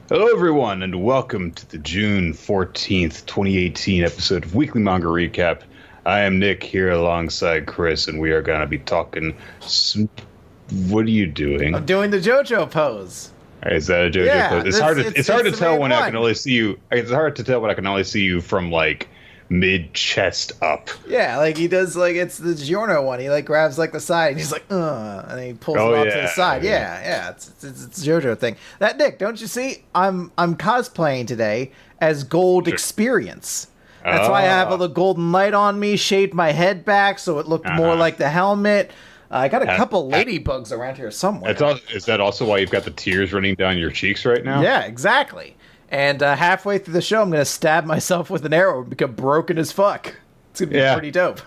Hello, everyone, and welcome to the June 14th, 2018 episode of Weekly Manga Recap. I am Nick here alongside Chris, and we are going to be talking. What are you doing? I'm doing the Jojo pose. Is that a JoJo Yeah, pose? It's hard to tell when I can only see you. It's hard to tell when I can only see you from like mid chest up. Yeah, like he does, like it's the Giorno one. He like grabs like the side, and he's like, and he pulls it off to the side. Yeah, it's JoJo thing. That Nick, don't you see? I'm cosplaying today as Gold Experience. That's why I have the golden light on me, shaved my head back so it looked more like the helmet. I got a couple ladybugs around here somewhere. Is that also why you've got the tears running down your cheeks right now? Yeah, exactly. And halfway through the show, I'm going to stab myself with an arrow and become broken as fuck. It's going to be pretty dope.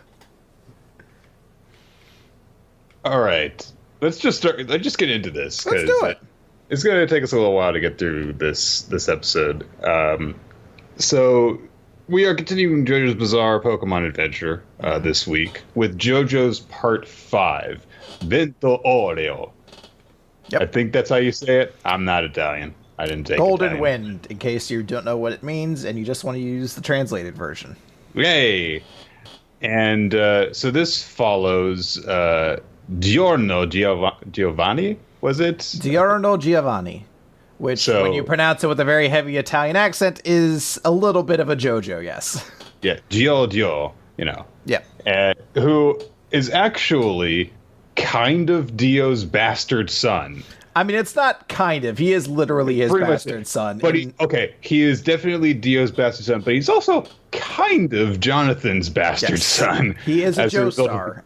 All right. Let's just get into this. Let's do it. It's going to take us a little while to get through this episode. So we are continuing JoJo's Bizarre Pokemon Adventure this week with JoJo's Part 5, Vento Oreo. Yep. I think that's how you say it. I'm not Italian. I didn't take Golden Italian. Wind, in case you don't know what it means and you just want to use the translated version. Yay! And so this follows Giorno Giovanni, was it? Giorno Giovanni, which, when you pronounce it with a very heavy Italian accent, is a little bit of a JoJo, yes. Yeah, Gio, you know. Yeah. Who is actually kind of Dio's bastard son. I mean, it's not kind of. He is literally his bastard son. But he is definitely Dio's bastard son, but he's also kind of Jonathan's bastard son. He is a Joestar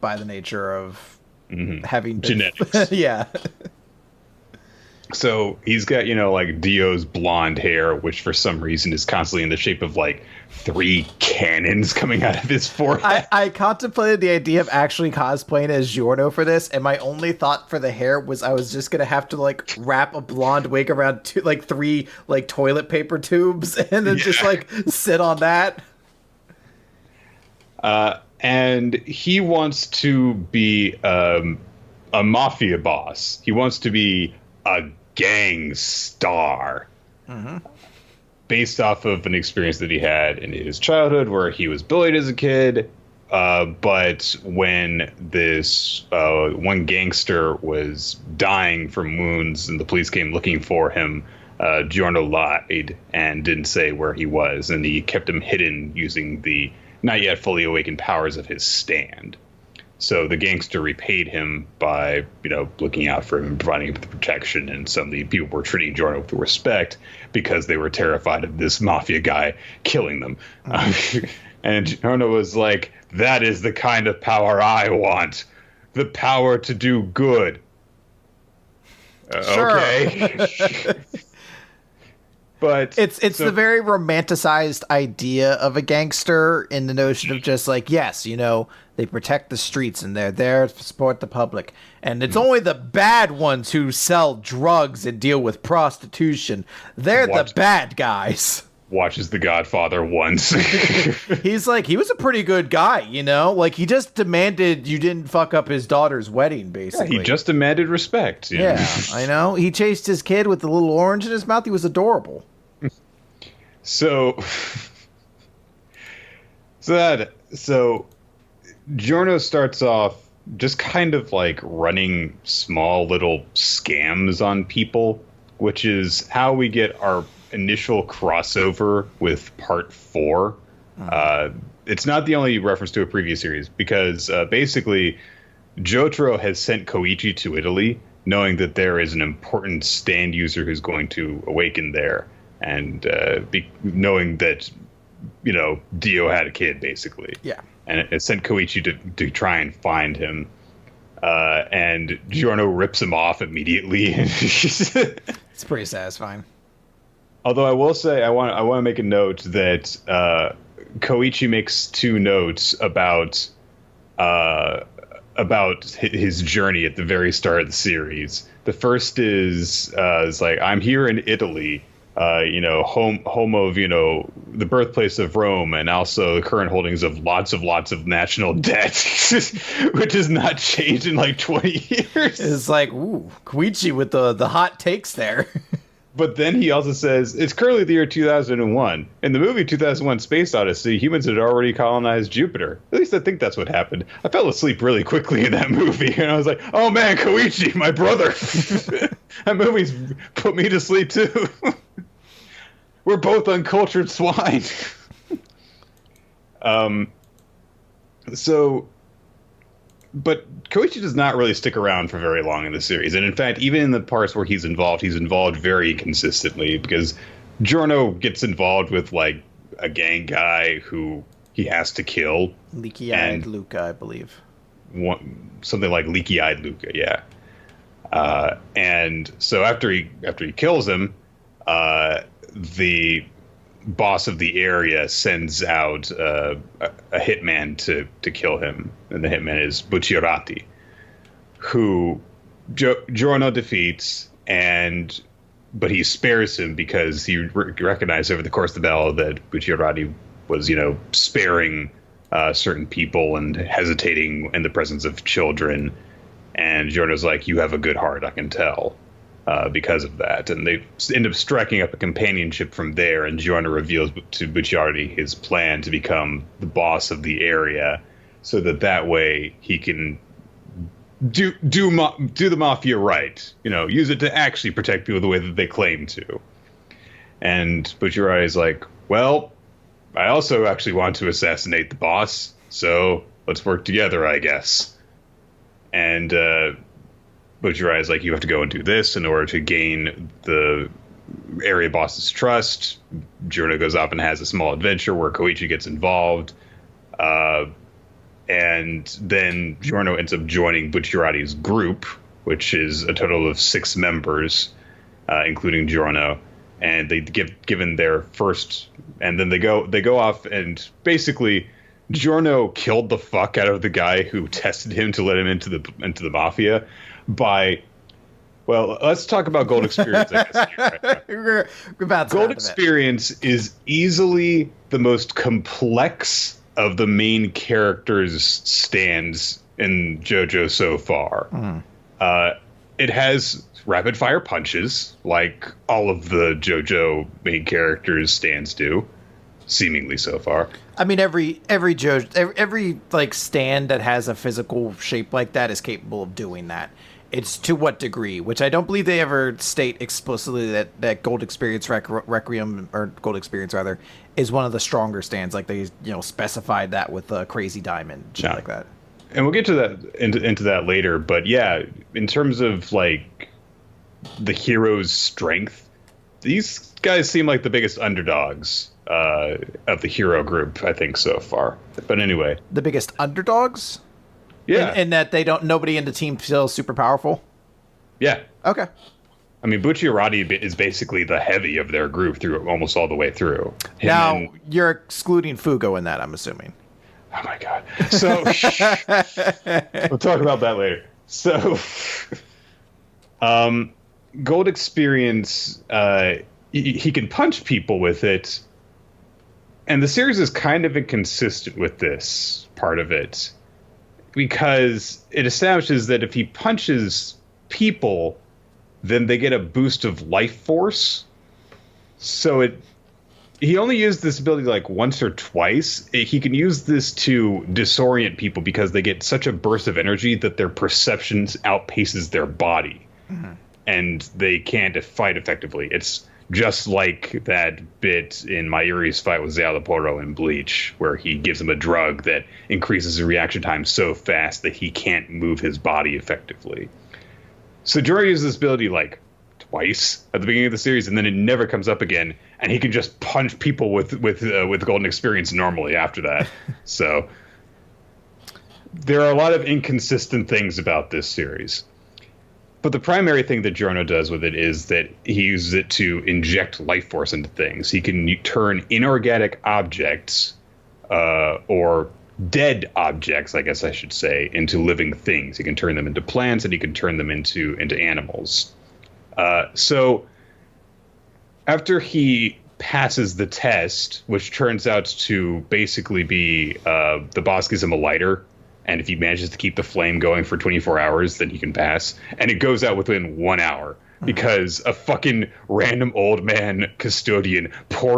by the nature of having genetics. Yeah. So he's got, like Dio's blonde hair, which for some reason is constantly in the shape of like 3 cannons coming out of his forehead. I contemplated the idea of actually cosplaying as Giorno for this, and my only thought for the hair was I was just gonna have to like wrap a blonde wig around 3 like toilet paper tubes and then just like sit on that. And he wants to be a mafia boss. He wants to be a gang star. Based off of an experience that he had in his childhood where he was bullied as a kid. But when this one gangster was dying from wounds and the police came looking for him, Giorno lied and didn't say where he was. And he kept him hidden using the not yet fully awakened powers of his stand. So the gangster repaid him by, looking out for him and providing him with protection. And suddenly people were treating Giorno with respect because they were terrified of this mafia guy killing them. And Giorno was like, that is the kind of power I want. The power to do good. Sure. Okay. But it's the very romanticized idea of a gangster in the notion of just like, yes, they protect the streets and they're there to support the public. And it's only the bad ones who sell drugs and deal with prostitution. They're the bad guys. Watches The Godfather once. He's like, he was a pretty good guy, Like, he just demanded you didn't fuck up his daughter's wedding, basically. Yeah, he just demanded respect. Yeah, I know. He chased his kid with the little orange in his mouth. He was adorable. So Giorno starts off just kind of like running small little scams on people, which is how we get our initial crossover with Part 4. It's not the only reference to a previous series because basically Jotaro has sent Koichi to Italy knowing that there is an important stand user who's going to awaken there. And knowing that, Dio had a kid, basically. Yeah. And it sent Koichi to try and find him. And Giorno rips him off immediately. It's pretty satisfying. Although I will say, I want to make a note that Koichi makes 2 notes about his journey at the very start of the series. The first is like, I'm here in Italy. Home of, the birthplace of Rome, and also the current holdings of lots of national debt, which has not changed in like 20 years. It's like, ooh, Koichi with the hot takes there. But then he also says, it's currently the year 2001. In the movie 2001 Space Odyssey, humans had already colonized Jupiter. At least I think that's what happened. I fell asleep really quickly in that movie, and I was like, oh man, Koichi, my brother. That movie's put me to sleep too. We're both uncultured swine. But Koichi does not really stick around for very long in the series. And in fact, even in the parts where he's involved very consistently, because Giorno gets involved with, like, a gang guy who he has to kill. Leaky-eyed Luca, I believe. Something like Leaky-eyed Luca, yeah. And so after he kills him, the boss of the area sends out a hitman to kill him, and the hitman is Bucciarati, who Giorno defeats, but he spares him because he recognized over the course of the battle that Bucciarati was, sparing certain people and hesitating in the presence of children, and Giorno's like, you have a good heart, I can tell. Because of that, and they end up striking up a companionship from there, and Giorno reveals to Bucciarati his plan to become the boss of the area, so that way he can do the mafia right, use it to actually protect people the way that they claim to. And Bucciarati's like, well, I also actually want to assassinate the boss, so let's work together, I guess. And Bucciarati's like, you have to go and do this in order to gain the area boss's trust. Giorno goes off and has a small adventure where Koichi gets involved. And then Giorno ends up joining Bucciarati's group, which is a total of 6 members, including Giorno. And they given their first, and then they go off, and basically Giorno killed the fuck out of the guy who tested him to let him into the mafia. Let's talk about Gold Experience, I guess. We're about to Gold Experience is easily the most complex of the main characters' stands in JoJo so far. It has rapid fire punches, like all of the JoJo main characters' stands do, seemingly so far. I mean, every JoJo, every like stand that has a physical shape like that is capable of doing that. It's to what degree, which I don't believe they ever state explicitly that Gold Experience Requiem, or Gold Experience rather, is one of the stronger stands. Like they specified that with a Crazy Diamond, shit like that. And we'll get to that into that later. But yeah, in terms of like the hero's strength, these guys seem like the biggest underdogs of the hero group, I think, so far. But anyway, the biggest underdogs. Yeah, and that nobody in the team feels super powerful. Yeah. Okay. I mean, Bucciarati is basically the heavy of their group through almost all the way through. Now you're excluding Fugo in that, I'm assuming. Oh my god. So we'll talk about that later. So, Gold Experience, he can punch people with it, and the series is kind of inconsistent with this part of it, because it establishes that if he punches people, then they get a boost of life force. So he only used this ability like once or twice. He can use this to disorient people because they get such a burst of energy that their perceptions outpaces their body. Mm-hmm. And they can't fight effectively. It's just like that bit in Mayuri's fight with Zalaporo in Bleach, where he gives him a drug that increases the reaction time so fast that he can't move his body effectively. So Jory uses this ability like twice at the beginning of the series, and then it never comes up again, and he can just punch people with Golden Experience normally after that. So there are a lot of inconsistent things about this series. But the primary thing that Giorno does with it is that he uses it to inject life force into things. He can turn inorganic objects, or dead objects, I guess I should say, into living things. He can turn them into plants, and he can turn them into animals. So after he passes the test, which turns out to basically be the boss gives him a lighter, and if he manages to keep the flame going for 24 hours, then he can pass. And it goes out within 1 hour. because a fucking random old man custodian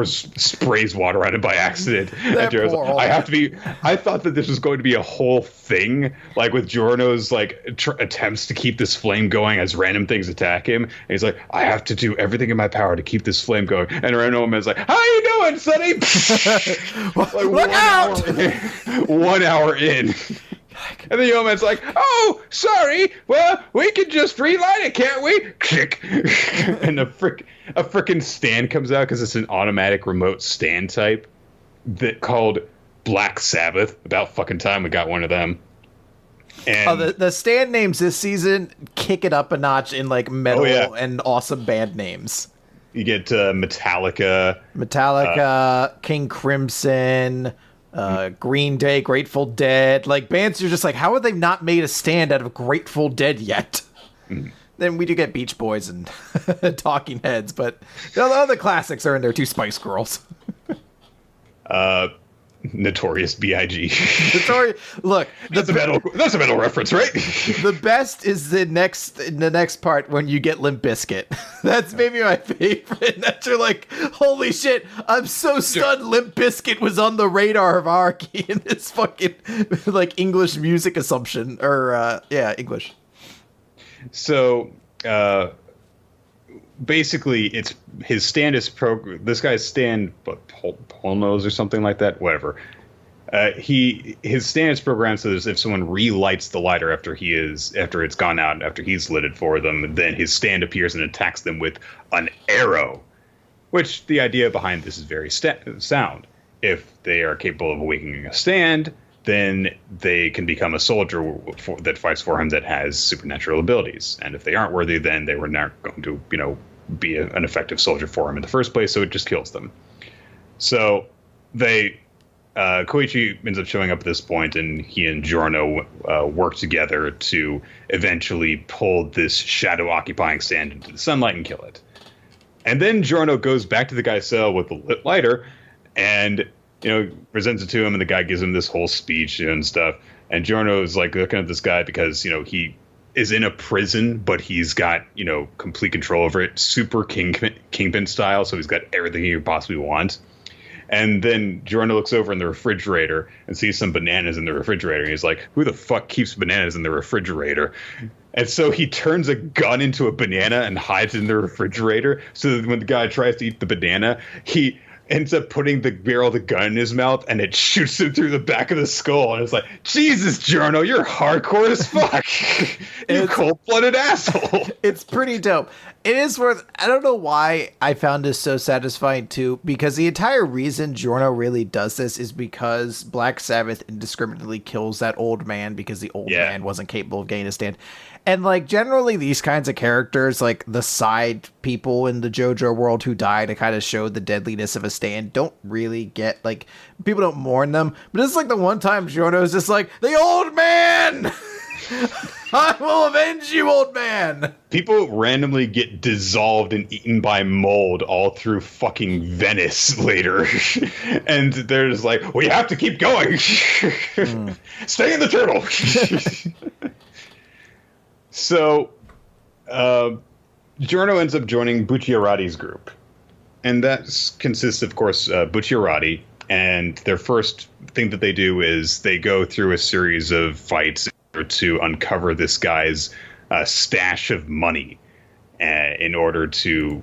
sprays water on him by accident. And Giorno's like, I thought that this was going to be a whole thing, like with Giorno's like attempts to keep this flame going as random things attack him. And he's like, I have to do everything in my power to keep this flame going. And a random old man's like, how you doing, Sonny? Like, look out! 1 hour in. And the old man's like, oh, sorry. Well, we can just relight it, can't we? Click. And a frickin' stand comes out because it's an automatic remote stand type that called Black Sabbath. About fucking time we got one of them. And the stand names this season kick it up a notch in like metal and awesome band names. You get Metallica, King Crimson, Green Day, Grateful Dead. Like bands are just like, how have they not made a stand out of Grateful Dead yet? Then we do get Beach Boys and Talking Heads, but the other classics are in there too. Spice Girls. Notorious B.I.G. Look, that's a metal reference, right? The best is in the next part when you get Limp Bizkit. That's maybe my favorite. That you're like, holy shit! I'm so stunned. Limp Bizkit was on the radar of Arky in this fucking like English music assumption or English. So basically, it's his stand is this guy's stand, Polnos or something like that. Whatever. His stand is programmed so that if someone relights the lighter after it's gone out, after he's lit it for them, then his stand appears and attacks them with an arrow. Which the idea behind this is very sound. If they are capable of awakening a stand, then they can become a soldier that fights for him that has supernatural abilities. And if they aren't worthy, then they were not going to, be an effective soldier for him in the first place, so it just kills them. So Koichi ends up showing up at this point, and he and Giorno work together to eventually pull this shadow-occupying stand into the sunlight and kill it. And then Giorno goes back to the guy's cell with the lit lighter and presents it to him, and the guy gives him this whole speech and stuff. And Giorno is like looking at this guy because, he is in a prison, but he's got, complete control over it. Super Kingpin style. So he's got everything he could possibly want. And then Giorno looks over in the refrigerator and sees some bananas in the refrigerator. And he's like, who the fuck keeps bananas in the refrigerator? And so he turns a gun into a banana and hides it in the refrigerator. So that when the guy tries to eat the banana, he ends up putting the barrel of the gun in his mouth, and it shoots him through the back of the skull. And it's like, Jesus, Giorno, you're hardcore as fuck. You cold-blooded asshole. It's pretty dope. It is worth... I don't know why I found this so satisfying, too, because the entire reason Giorno really does this is because Black Sabbath indiscriminately kills that old man because the old man wasn't capable of getting a stand. And, like, generally these kinds of characters, like the side people in the JoJo world who die to kind of show the deadliness of a stand, don't really get, like, people don't mourn them. But it's like the one time Giorno is just like, the old man! I will avenge you, old man! People randomly get dissolved and eaten by mold all through fucking Venice later. And they're just like, we have to keep going! Stay in the turtle! So, Giorno ends up joining Bucciarati's group. And that consists, of course, Bucciarati. And their first thing that they do is they go through a series of fights to uncover this guy's stash of money in order to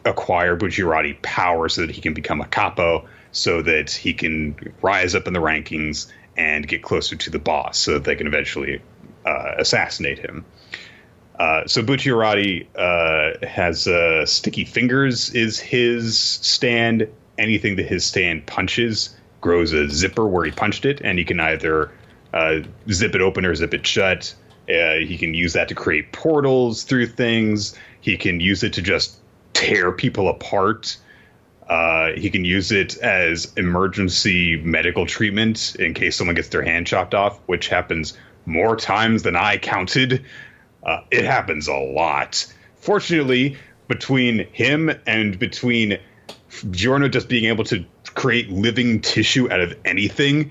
acquire Bucciarati power so that he can become a capo, so that he can rise up in the rankings and get closer to the boss so that they can eventually assassinate him. So Bucciarati has sticky fingers is his stand. Anything that his stand punches grows a zipper where he punched it, and he can either zip it open or zip it shut. He can use that to create portals through things. He can use it to just tear people apart. He can use it as emergency medical treatment in case someone gets their hand chopped off, which happens more times than I counted. It happens a lot. Fortunately, between him and between Giorno just being able to create living tissue out of anything,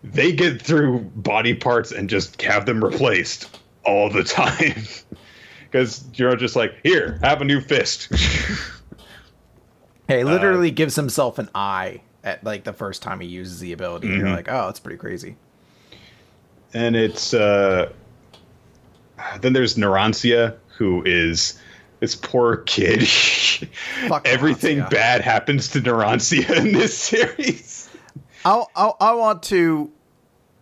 they get through body parts and just have them replaced all the time. Because you're just like, here, have a new fist. He literally gives himself an eye at like the first time he uses the ability. And you're like, oh, it's pretty crazy. And it's then there's Narantia, who is this poor kid. Everything bad happens to Narantia in this series. I want to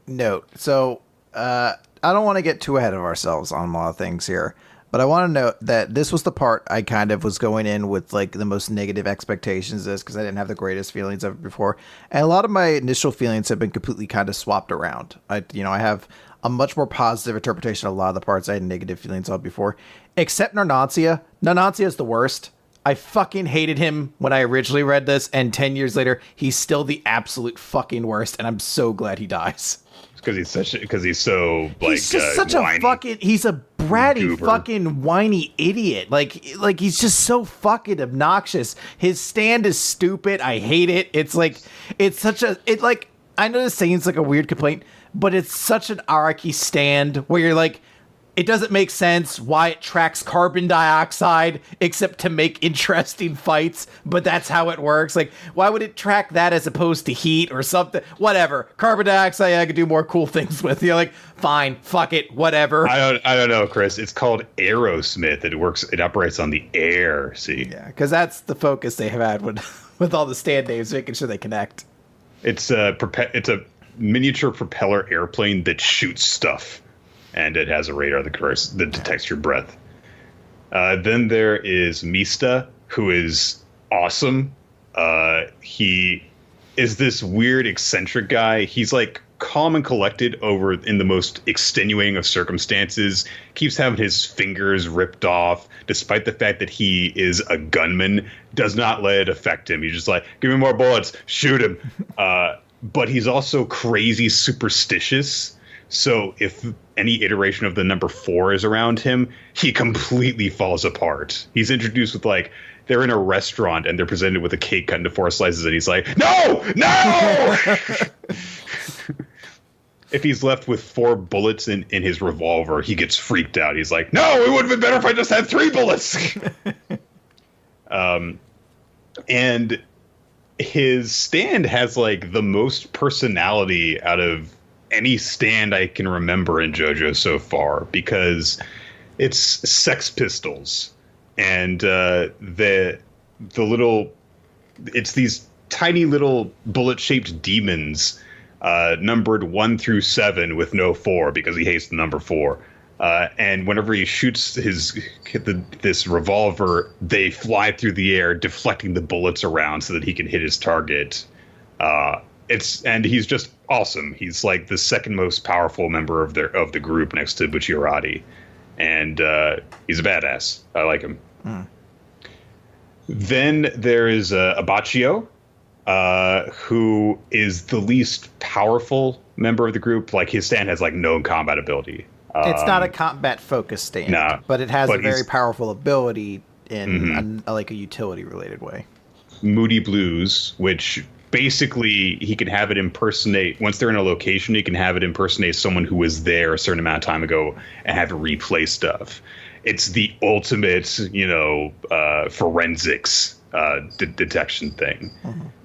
note, so I don't want to get too ahead of ourselves on a lot of things here, but I want to note that this was the part I kind of was going in with like the most negative expectations of this because I didn't have the greatest feelings of it before. And a lot of my initial feelings have been completely kind of swapped around. I have a much more positive interpretation of a lot of the parts I had negative feelings of before, except Narantia. Narantia is the worst. I fucking hated him when I originally read this, and 10 years later, he's still the absolute fucking worst, and I'm so glad he dies. Because he's so like he's just such whiny, a fucking he's a bratty goober. Fucking whiny idiot. Like he's just so fucking obnoxious. His stand is stupid. I hate it. It's like I know this seems like a weird complaint, but it's such an Araki stand where you're like, it doesn't make sense why it tracks carbon dioxide except to make interesting fights, but that's how it works. Like, why would it track that as opposed to heat or something? Whatever. Carbon dioxide, I could do more cool things with. You're like, fine, fuck it, whatever. I don't know, Chris. It's called Aerosmith. It operates on the air, see? Yeah, because that's the focus they have had with all the stand names, making sure they connect. It's a miniature propeller airplane that shoots stuff. And it has a radar that detects your breath. Then there is Mista, who is awesome. He is this weird, eccentric guy. He's like calm and collected in the most extenuating of circumstances. Keeps having his fingers ripped off, despite the fact that he is a gunman. Does not let it affect him. He's just like, give me more bullets, shoot him. But he's also crazy superstitious. So if any iteration of the number 4 is around him, he completely falls apart. He's introduced with like, they're in a restaurant and they're presented with a cake cut into 4 slices and he's like, no! If he's left with 4 bullets in his revolver, he gets freaked out. He's like, no, it would have been better if I just had 3 bullets. And his stand has like the most personality out of any stand I can remember in JoJo so far, because it's Sex Pistols and it's these tiny little bullet-shaped demons numbered 1 through 7 with no 4 because he hates the number 4. And whenever he shoots this revolver, they fly through the air, deflecting the bullets around so that he can hit his target. And he's just awesome. He's like the second most powerful member of the group next to Buchiarati. And he's a badass. I like him. Then there is Abachio, who is the least powerful member of the group. Like his stand has like no combat ability. It's not a combat focused stand, but it has a very powerful ability in a utility related way. Moody Blues, which basically he can have it impersonate, once they're in a location, he can have it impersonate someone who was there a certain amount of time ago and have it replay stuff. It's the ultimate, forensics detection thing.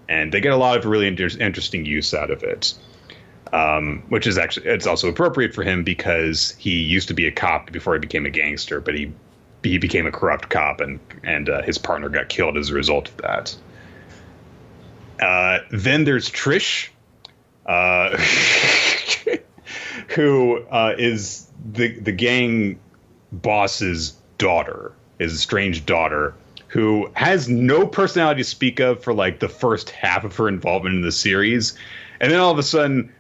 And they get a lot of really interesting use out of it. Which is actually, it's also appropriate for him because he used to be a cop before he became a gangster, but he became a corrupt cop and his partner got killed as a result of that. Then there's Trish, who is the gang boss's daughter, his estranged daughter, who has no personality to speak of for like the first half of her involvement in the series. And then all of a sudden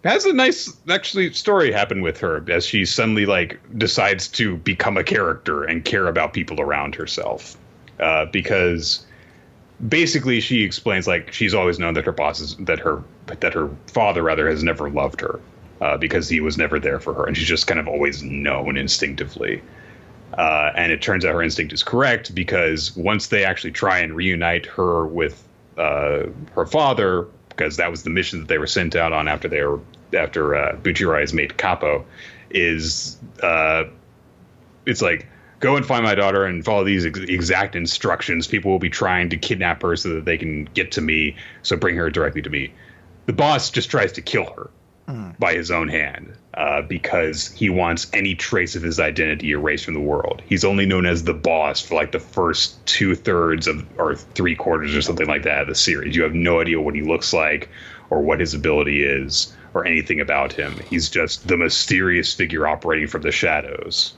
has a nice actually story happen with her as she suddenly like decides to become a character and care about people around herself. Because basically she explains like she's always known that her father rather has never loved her because he was never there for her, and she's just kind of always known instinctively. And it turns out her instinct is correct, because once they actually try and reunite her with her father, because that was the mission that they were sent out on after Buchirai's mate Capo, it's like, go and find my daughter and follow these exact instructions. People will be trying to kidnap her so that they can get to me. So bring her directly to me. The boss just tries to kill her by his own hand because he wants any trace of his identity erased from the world. He's only known as the boss for like the first 2/3 of or 3/4 or something like that of the series. You have no idea what he looks like or what his ability is or anything about him. He's just the mysterious figure operating from the shadows.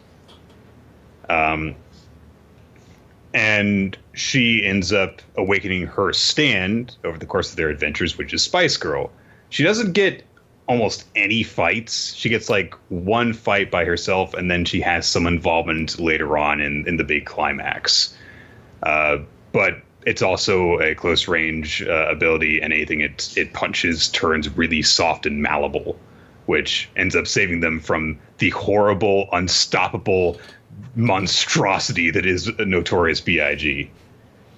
And she ends up awakening her stand over the course of their adventures, which is Spice Girl. She doesn't get almost any fights. She gets like one fight by herself, and then she has some involvement later on in the big climax. But it's also a close range ability, and anything it punches turns really soft and malleable, which ends up saving them from the horrible, unstoppable monstrosity that is a Notorious B.I.G.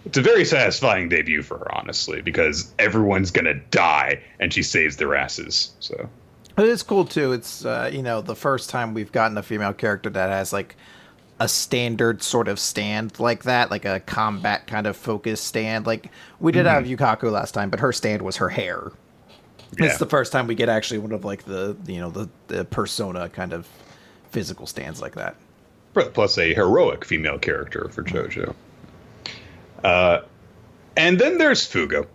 It's a very satisfying debut for her, honestly, because everyone's gonna die and she saves their asses. So it's cool too. It's the first time we've gotten a female character that has like a standard sort of stand like that, like a combat kind of focused stand. Like we did have Yukaku last time, but her stand was her hair. Yeah. It's the first time we get actually one of like the persona kind of physical stands like that. Plus a heroic female character for JoJo. And then there's Fugo.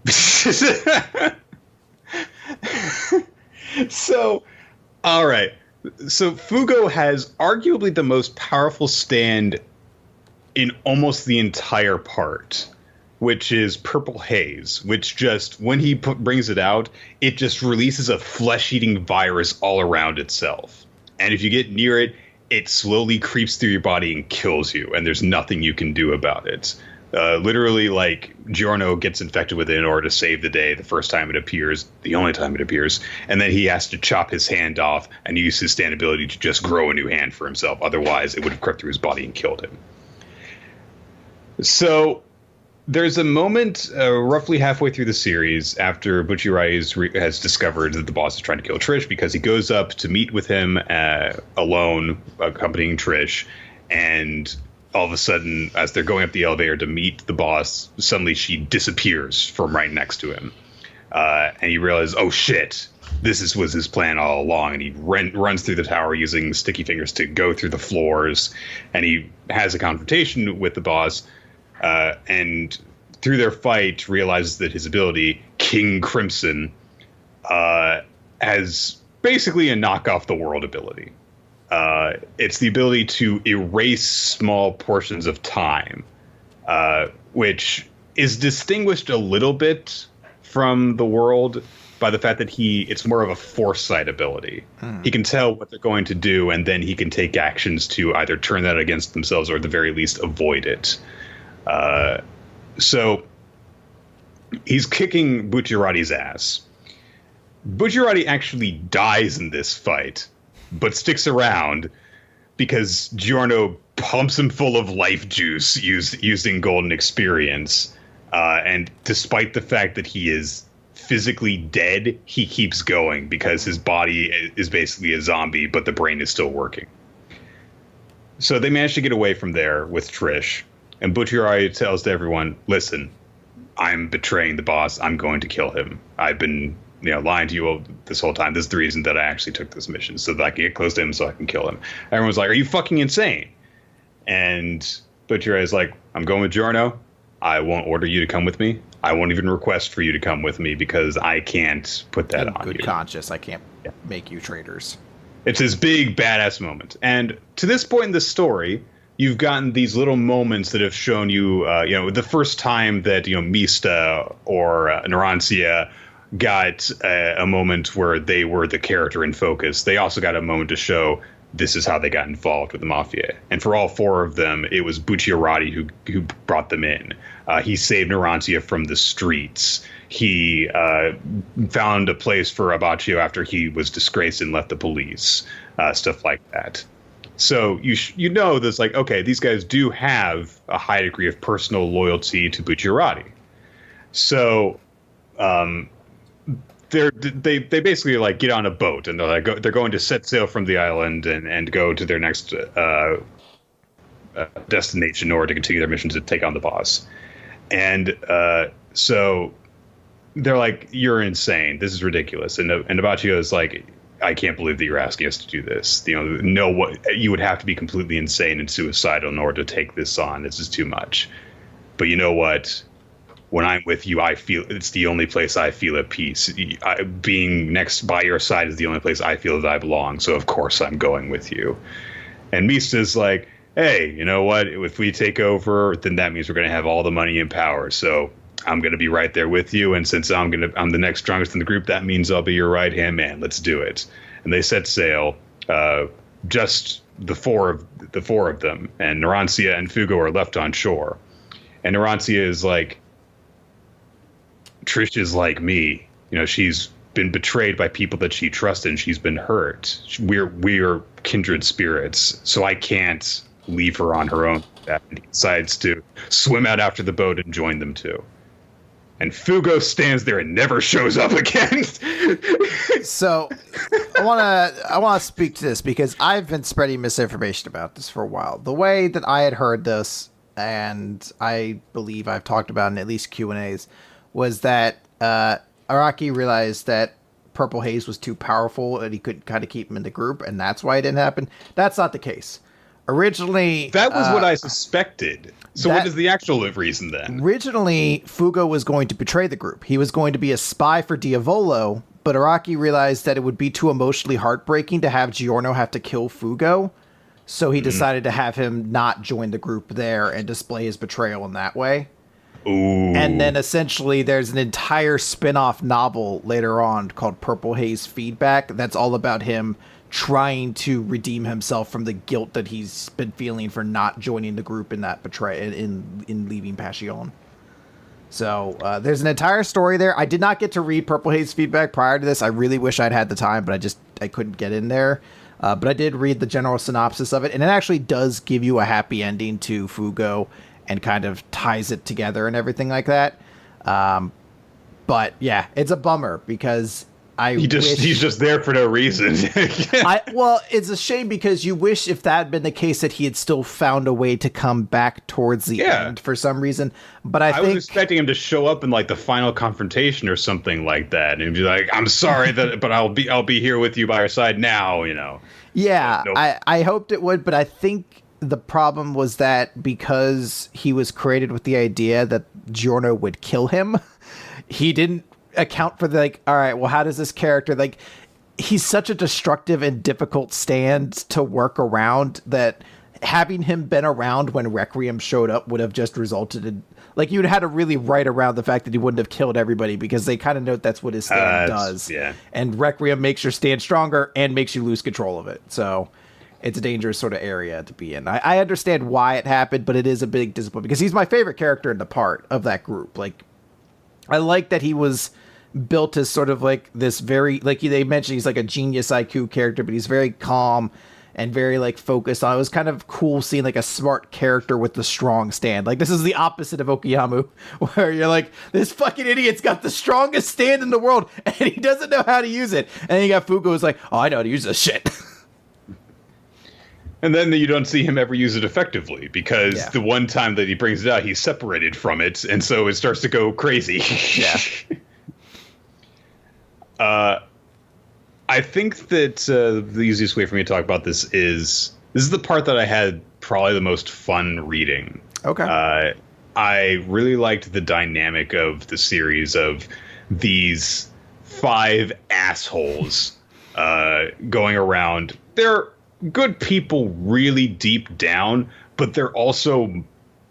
So, all right. So Fugo has arguably the most powerful stand in almost the entire part, which is Purple Haze, which just, when he brings it out, it just releases a flesh-eating virus all around itself. And if you get near it, it slowly creeps through your body and kills you, and there's nothing you can do about it. Literally, like, Giorno gets infected with it in order to save the day the first time it appears, the only time it appears, and then he has to chop his hand off and use his stand ability to just grow a new hand for himself. Otherwise, it would have crept through his body and killed him. So there's a moment roughly halfway through the series after Bucciarati has discovered that the boss is trying to kill Trish, because he goes up to meet with him alone, accompanying Trish, and all of a sudden, as they're going up the elevator to meet the boss, suddenly she disappears from right next to him. And he realizes, oh shit, was his plan all along. And he runs through the tower using sticky fingers to go through the floors. And he has a confrontation with the boss. And through their fight, realizes that his ability, King Crimson, has basically a knock off the world ability. It's the ability to erase small portions of time, which is distinguished a little bit from the world by the fact that it's more of a foresight ability. He can tell what they're going to do, and then he can take actions to either turn that against themselves or at the very least avoid it. So he's kicking Bucciarati's ass. Bucciarati actually dies in this fight, but sticks around because Giorno pumps him full of life juice using Golden Experience. And despite the fact that he is physically dead, he keeps going because his body is basically a zombie, but the brain is still working. So they manage to get away from there with Trish. And Bucciarati tells to everyone, listen, I'm betraying the boss. I'm going to kill him. I've been lying to you this whole time. This is the reason that I actually took this mission, so that I can get close to him so I can kill him. Everyone's like, are you fucking insane? And Bucciarati's like, I'm going with Giorno. I won't order you to come with me. I won't even request for you to come with me because I can't put that on you. Good conscience. I can't make you traitors. It's this big badass moment. And to this point in the story, you've gotten these little moments that have shown you, the first time that, Mista or Narantia got a moment where they were the character in focus. They also got a moment to show this is how they got involved with the Mafia. And for all four of them, it was Bucciarati who brought them in. He saved Narantia from the streets. He found a place for Abbacchio after he was disgraced and left the police. Stuff like that. So there's like, okay, these guys do have a high degree of personal loyalty to Bucciarati. So they basically like get on a boat and they're going to set sail from the island and go to their next destination in order to continue their mission to take on the boss. And so they're like, "You're insane. This is ridiculous." And Abachio is like, "I can't believe that you're asking us to do this. What you would have to be completely insane and suicidal in order to take this on. This is too much. But you know what? When I'm with you, I feel it's the only place I feel at peace. Being next by your side is the only place I feel that I belong. So of course I'm going with you." And Mista's like, "Hey, you know what? If we take over, then that means we're going to have all the money and power. So I'm going to be right there with you. And since I'm the next strongest in the group, that means I'll be your right hand man. Let's do it." And they set sail. Just the four of them, and Narancia and Fugo are left on shore. And Narancia is like, "Trish is like me. She's been betrayed by people that she trusted, and she's been hurt. We're kindred spirits, so I can't leave her on her own." And he decides to swim out after the boat and join them too. And Fugo stands there and never shows up again. So I want to speak to this because I've been spreading misinformation about this for a while. The way that I had heard this, and I believe I've talked about in at least Q&As, was that Araki realized that Purple Haze was too powerful and he couldn't kind of keep him in the group, and that's why it didn't happen. That's not the case. Originally, that was what I suspected. So what is the actual reason then? Originally, Fugo was going to betray the group. He was going to be a spy for Diavolo, but Araki realized that it would be too emotionally heartbreaking to have Giorno have to kill Fugo. So he decided to have him not join the group there and display his betrayal in that way. Ooh. And then essentially there's an entire spin-off novel later on called Purple Haze Feedback that's all about him trying to redeem himself from the guilt that he's been feeling for not joining the group in that in leaving Passion. So there's an entire story there. I did not get to read Purple Haze Feedback prior to this. I really wish I'd had the time, but I couldn't get in there. But I did read the general synopsis of it, and it actually does give you a happy ending to Fugo and kind of ties it together and everything like that. But yeah, it's a bummer because he's just there for no reason. Well, it's a shame because you wish if that had been the case that he had still found a way to come back towards the end for some reason. But I think was expecting him to show up in like the final confrontation or something like that, and be like, "I'm sorry but I'll be here with you by your side now." Yeah, nope. I hoped it would, but I think the problem was that because he was created with the idea that Giorno would kill him, he didn't account for all right, well, how does this character, he's such a destructive and difficult stand to work around that having him been around when Requiem showed up would have just resulted in, you'd had to really write around the fact that he wouldn't have killed everybody because they kind of note that's what his stand does. Yeah. And Requiem makes your stand stronger and makes you lose control of it. So it's a dangerous sort of area to be in. I understand why it happened, but it is a big disappointment because he's my favorite character in the part of that group. I like that he was built as sort of this very, they mentioned he's a genius IQ character, but he's very calm and very focused on. It was kind of cool seeing a smart character with the strong stand. This is the opposite of Okiyamu, where you're this fucking idiot's got the strongest stand in the world and he doesn't know how to use it. And then you got Fugo who's oh, I know how to use this shit. And then you don't see him ever use it effectively because the one time that he brings it out, he's separated from it, and so it starts to go crazy. Yeah. I think that the easiest way for me to talk about this is the part that I had probably the most fun reading. Okay. I really liked the dynamic of the series of these 5 assholes going around. They're good people really deep down, but they're also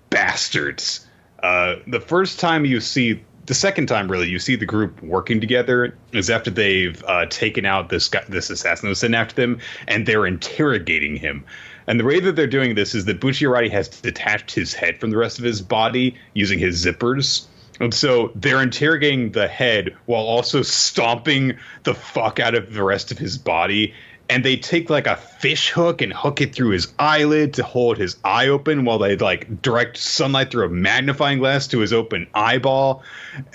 bastards. The second time, really, you see the group working together is after they've taken out this assassin that was sent after them, and they're interrogating him. And the way that they're doing this is that Bucciarati has detached his head from the rest of his body using his zippers. And so they're interrogating the head while also stomping the fuck out of the rest of his body. And they take a fish hook and hook it through his eyelid to hold his eye open while they direct sunlight through a magnifying glass to his open eyeball.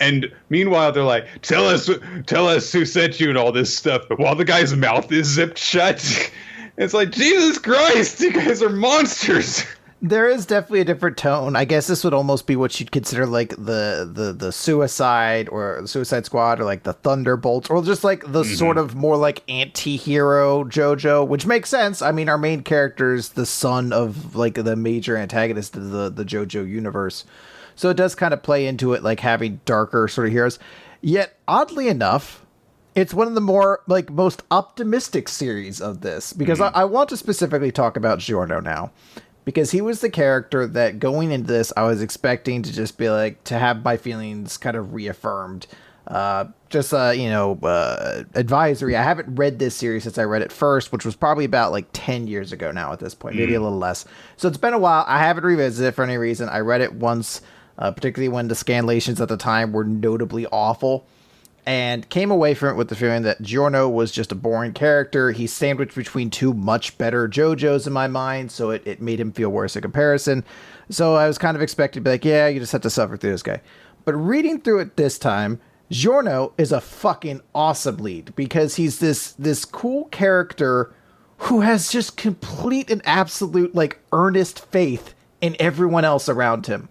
And meanwhile, they're tell us who sent you and all this stuff. But while the guy's mouth is zipped shut, it's Jesus Christ, you guys are monsters. There is definitely a different tone. I guess this would almost be what you'd consider like the Suicide or the Suicide Squad or like the Thunderbolts or just like the sort of more like anti-hero JoJo, which makes sense. I mean, our main character is the son of like the major antagonist of the JoJo universe. So it does kind of play into it, like having darker sort of heroes. Yet, oddly enough, it's one of the more like most optimistic series of this because I want to specifically talk about Giorno now. Because he was the character that going into this, I was expecting to just be like, to have my feelings kind of reaffirmed. Advisory. I haven't read this series since I read it first, which was probably about like 10 years ago now at this point, maybe a little less. So it's been a while. I haven't revisited it for any reason. I read it once, particularly when the scanlations at the time were notably awful. And came away from it with the feeling that Giorno was just a boring character. He's sandwiched between two much better JoJos in my mind, so it made him feel worse in comparison. So I was kind of expecting to be like, yeah, you just have to suffer through this guy. But reading through it this time, Giorno is a fucking awesome lead because he's this cool character who has just complete and absolute, like, earnest faith in everyone else around him.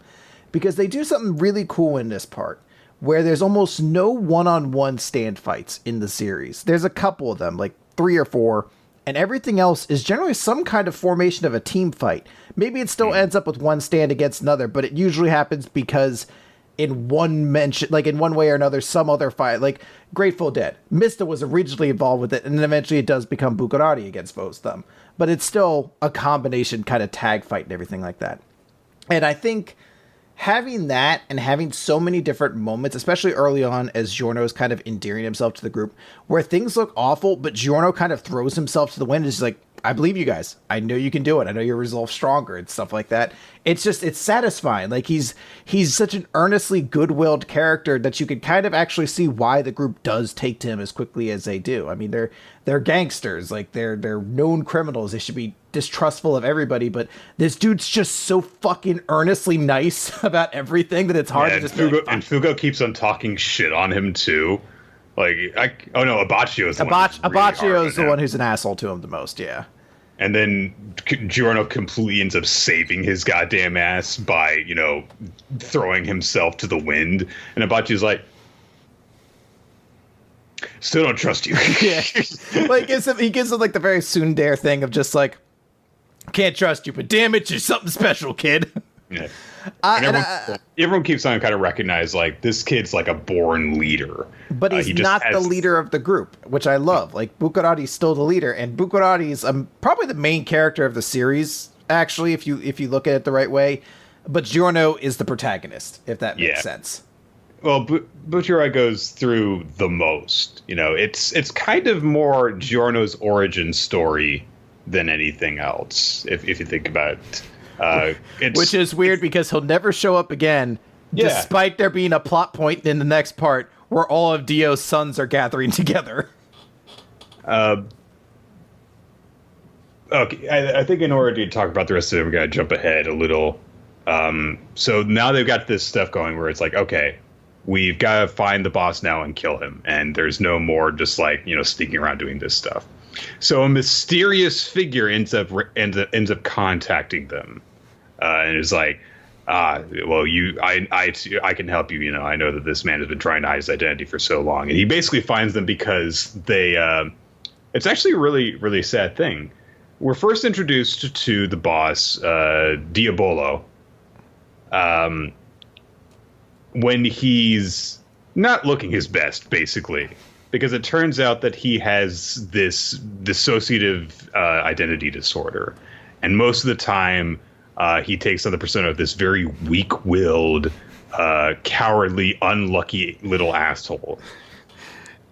Because they do something really cool in this part, where there's almost no one-on-one stand fights in the series. There's a couple of them, like 3 or 4, and everything else is generally some kind of formation of a team fight. Maybe it still ends up with one stand against another, but it usually happens because in one way or another, some other fight, like Grateful Dead. Mista was originally involved with it, and then eventually it does become Bukarati against both of them. But it's still a combination kind of tag fight and everything like that. And I think having that and having so many different moments, especially early on as Giorno is kind of endearing himself to the group, where things look awful, but Giorno kind of throws himself to the wind and is like, I believe you guys. I know you can do it. I know your resolve's stronger and stuff like that. It's satisfying. Like he's such an earnestly good-willed character that you can kind of actually see why the group does take to him as quickly as they do. I mean, they're gangsters. Like they're known criminals. They should be distrustful of everybody, but this dude's just so fucking earnestly nice about everything that it's hard to just Fugo keeps on talking shit on him too. Like, Abbacchio is the one who's an asshole to him the most, yeah. And then Giorno completely ends up saving his goddamn ass by, throwing himself to the wind. And Abbacchio's like, still don't trust you. Yeah. Like, he gives him, like, the very tsundere thing of just, like, can't trust you, but damn it, you're something special, kid. Yeah. Everyone keeps on kind of recognize like this kid's like a born leader, but he's not the leader of the group, which I love. Like Bukarati's still the leader, and Bukarati's probably the main character of the series. Actually, if you look at it the right way, but Giorno is the protagonist, if that makes sense. Well, Buchirai goes through the most. It's kind of more Giorno's origin story than anything else, if you think about it. Which is weird because he'll never show up again, despite there being a plot point in the next part where all of Dio's sons are gathering together. Okay, I think in order to talk about the rest of it, we gotta jump ahead a little. So now they've got this stuff going where it's like, okay, we've got to find the boss now and kill him, and there's no more just like sneaking around doing this stuff. So a mysterious figure ends up contacting them, and is like, I can help you. I know that this man has been trying to hide his identity for so long, and he basically finds them because they. It's actually a really, really sad thing. We're first introduced to the boss, Diabolo, when he's not looking his best, basically. Because it turns out that he has this dissociative identity disorder. And most of the time, he takes on the persona of this very weak-willed, cowardly, unlucky little asshole.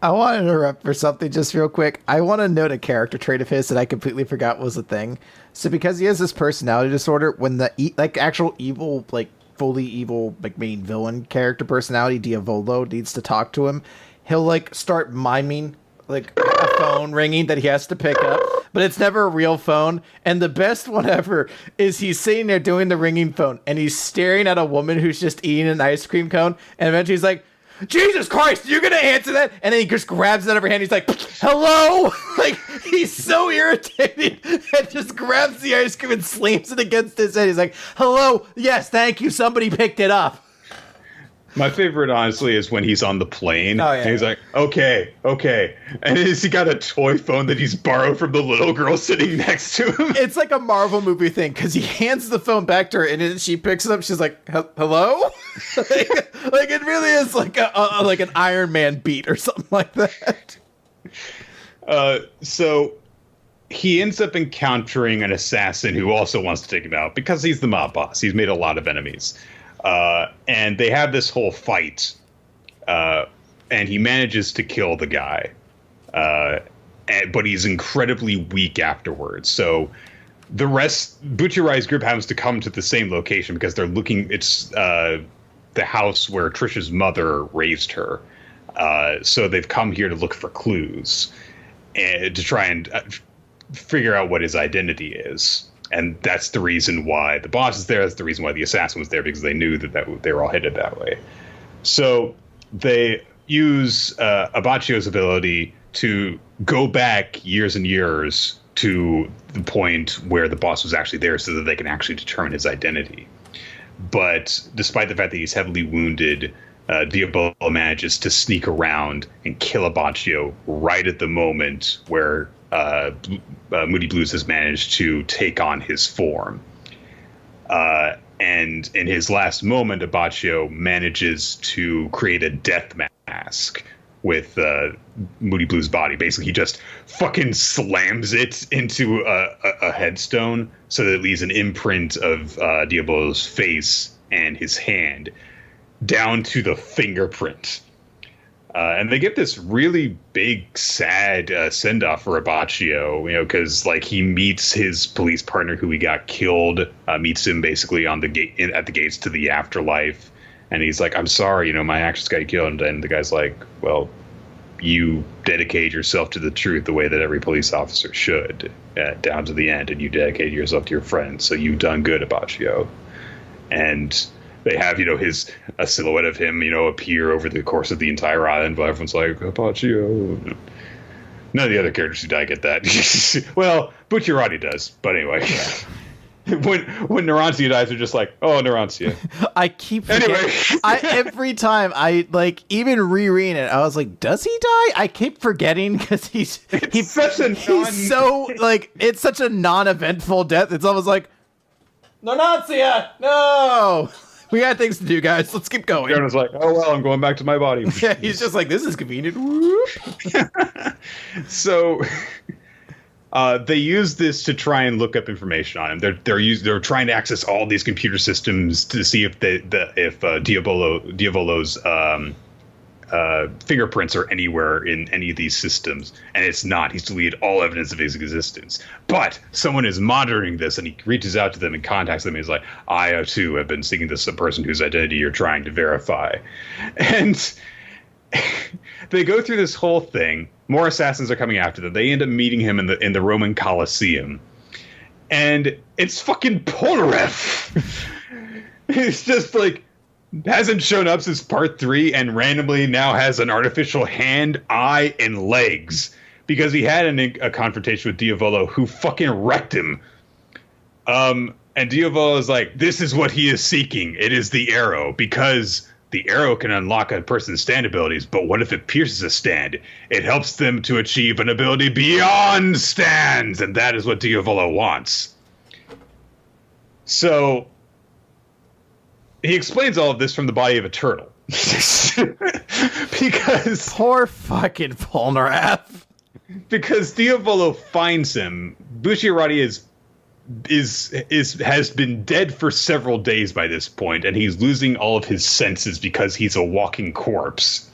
I want to interrupt for something just real quick. I want to note a character trait of his that I completely forgot was a thing. So because he has this personality disorder, when the actual evil, like fully evil, like main villain character personality, Diavolo, needs to talk to him, he'll like start miming like a phone ringing that he has to pick up, but it's never a real phone. And the best one ever is he's sitting there doing the ringing phone and he's staring at a woman who's just eating an ice cream cone, and eventually he's like, Jesus Christ, you're gonna answer that? And then he just grabs it out of her hand. He's like, hello? Like, he's so irritated and just grabs the ice cream and slams it against his head. He's like, hello? Yes, thank you. Somebody picked it up. My favorite, honestly, is when he's on the plane. Oh, yeah. And he's like, okay. And he got a toy phone that he's borrowed from the little girl sitting next to him. It's like a Marvel movie thing, because he hands the phone back to her, and then she picks it up. She's like, hello? like it really is like like an Iron Man beat or something like that. So he ends up encountering an assassin who also wants to take him out because he's the mob boss. He's made a lot of enemies. And they have this whole fight, and he manages to kill the guy, but he's incredibly weak afterwards. So the rest, Bucciarati's group happens to come to the same location because they're looking. It's the house where Trisha's mother raised her. So they've come here to look for clues and to try and figure out what his identity is. And that's the reason why the boss is there. That's the reason why the assassin was there, because they knew that they were all headed that way. So they use Abbacchio's ability to go back years and years to the point where the boss was actually there so that they can actually determine his identity. But despite the fact that he's heavily wounded, Diabolo manages to sneak around and kill Abbacchio right at the moment where Moody Blues has managed to take on his form. And in his last moment, Abbacchio manages to create a death mask with Moody Blues' body. Basically, he just fucking slams it into a headstone so that it leaves an imprint of Diabolo's face and his hand down to the fingerprint. And they get this really big, sad send-off for Abbacchio, because like he meets his police partner who he got killed, meets him basically on the gate at the gates to the afterlife, and he's like, "I'm sorry, my actions got you killed." And the guy's like, "Well, you dedicated yourself to the truth the way that every police officer should, down to the end, and you dedicated yourself to your friends, so you've done good, Abbacchio." And they have, a silhouette of him, appear over the course of the entire island, but everyone's like, Abbacchio. None of the other characters who die get that. Well, Bucciarati does, but anyway. When Narancia dies, they're just like, oh, Narancia. I keep forgetting. Anyway. Every time I, even rereading it, I was like, does he die? I keep forgetting because it's such a non-eventful death. It's almost like, Narancia, no! We got things to do, guys. Let's keep going. Jonah's like, oh, well, I'm going back to my body. Yeah, he's just like, this is convenient. Whoop. So they use this to try and look up information on him. They're trying to access all these computer systems to see if Diavolo's fingerprints are anywhere in any of these systems, and it's not. He's deleted all evidence of his existence. But someone is monitoring this, and he reaches out to them and contacts them. And he's like, I, too, have been seeking this person whose identity you're trying to verify. And they go through this whole thing. More assassins are coming after them. They end up meeting him in the Roman Colosseum. And it's fucking Polnareff. It's just like, hasn't shown up since part 3 and randomly now has an artificial hand, eye, and legs because he had a confrontation with Diavolo who fucking wrecked him. And Diavolo is like, this is what he is seeking. It is the arrow, because the arrow can unlock a person's stand abilities, but what if it pierces a stand? It helps them to achieve an ability beyond stands, and that is what Diavolo wants. So he explains all of this from the body of a turtle. Because poor fucking Polnareff. Because Diavolo finds him. Bucciarati has been dead for several days by this point, and he's losing all of his senses because he's a walking corpse.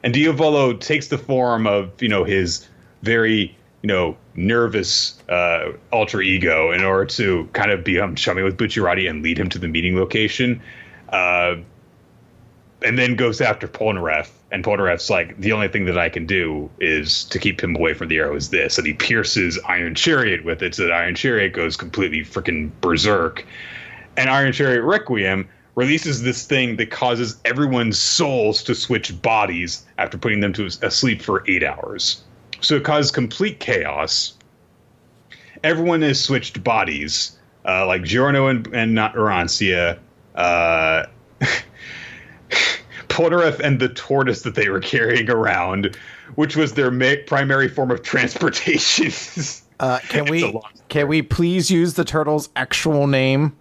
And Diavolo takes the form of, his very, nervous alter ego in order to kind of become chummy with Bucciarati and lead him to the meeting location. And then goes after Polnareff. And Polnareff's like, the only thing that I can do is to keep him away from the arrow is this. And he pierces Iron Chariot with it, so that Iron Chariot goes completely freaking berserk. And Iron Chariot Requiem releases this thing that causes everyone's souls to switch bodies after putting them to asleep for 8 hours. So it causes complete chaos. Everyone has switched bodies, like Giorno and not Arancia, Polnareff and the tortoise that they were carrying around, which was their primary form of transportation. Can we please use the turtle's actual name?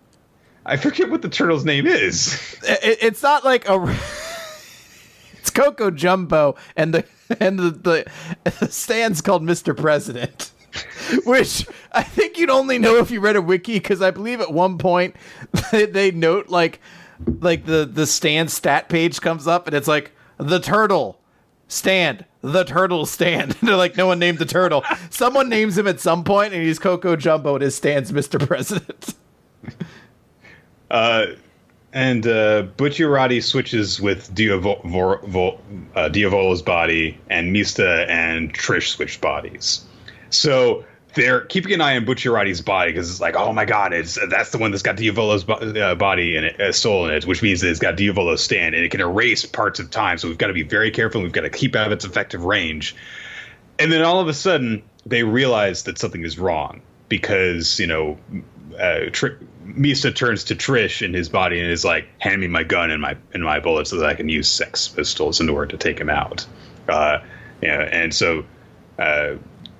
I forget what the turtle's name is. It's not like it's Coco Jumbo, and the stand's called Mr. President, which I think you'd only know if you read a wiki, because I believe at one point they note like the stand stat page comes up and it's like the turtle stand. The turtle stand. They're like, no one named the turtle. Someone names him at some point, and he's Coco Jumbo, and his stand's Mr. President. And Bucciarati switches with Diavolo's body, and Mista and Trish switch bodies. So they're keeping an eye on Bucciarati's body because it's like, oh my god, that's the one that's got Diavolo's body and soul in it, which means that it's got Diavolo's stand, and it can erase parts of time. So we've got to be very careful. And we've got to keep out of its effective range. And then all of a sudden, they realize that something is wrong because Mista turns to Trish in his body and is like, hand me my gun and my bullets so that I can use Sex Pistols in order to take him out. And so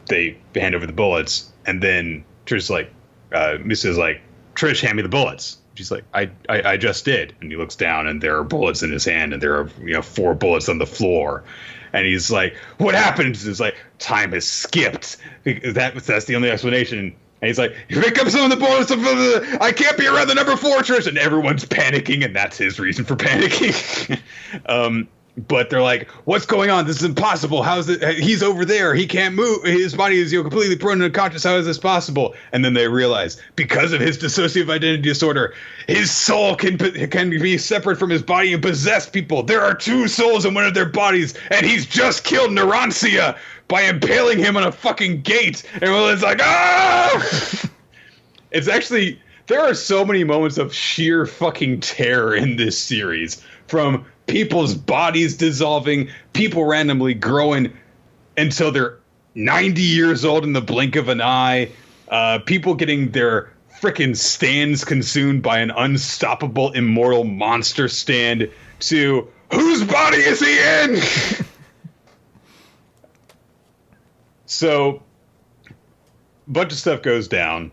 they hand over the bullets, and then Trish's like, Mista's like, Trish, hand me the bullets. She's like, I just did. And he looks down, and there are bullets in his hand, and there are 4 bullets on the floor. And he's like, what happened? It's like, time has skipped. That's the only explanation. And he's like, pick up some of the bullets. I can't be around the number 4, Trish. And everyone's panicking, and that's his reason for panicking. But they're like, what's going on? This is impossible. How is it? He's over there. He can't move. His body is completely prone and unconscious. How is this possible? And then they realize, because of his dissociative identity disorder, his soul can be separate from his body and possess people. There are 2 souls in one of their bodies, and he's just killed Narancia by impaling him on a fucking gate. And it's like, ah! It's actually, there are so many moments of sheer fucking terror in this series, from people's bodies dissolving, people randomly growing until they're 90 years old in the blink of an eye, people getting their frickin' stands consumed by an unstoppable immortal monster stand, to whose body is he in? So a bunch of stuff goes down.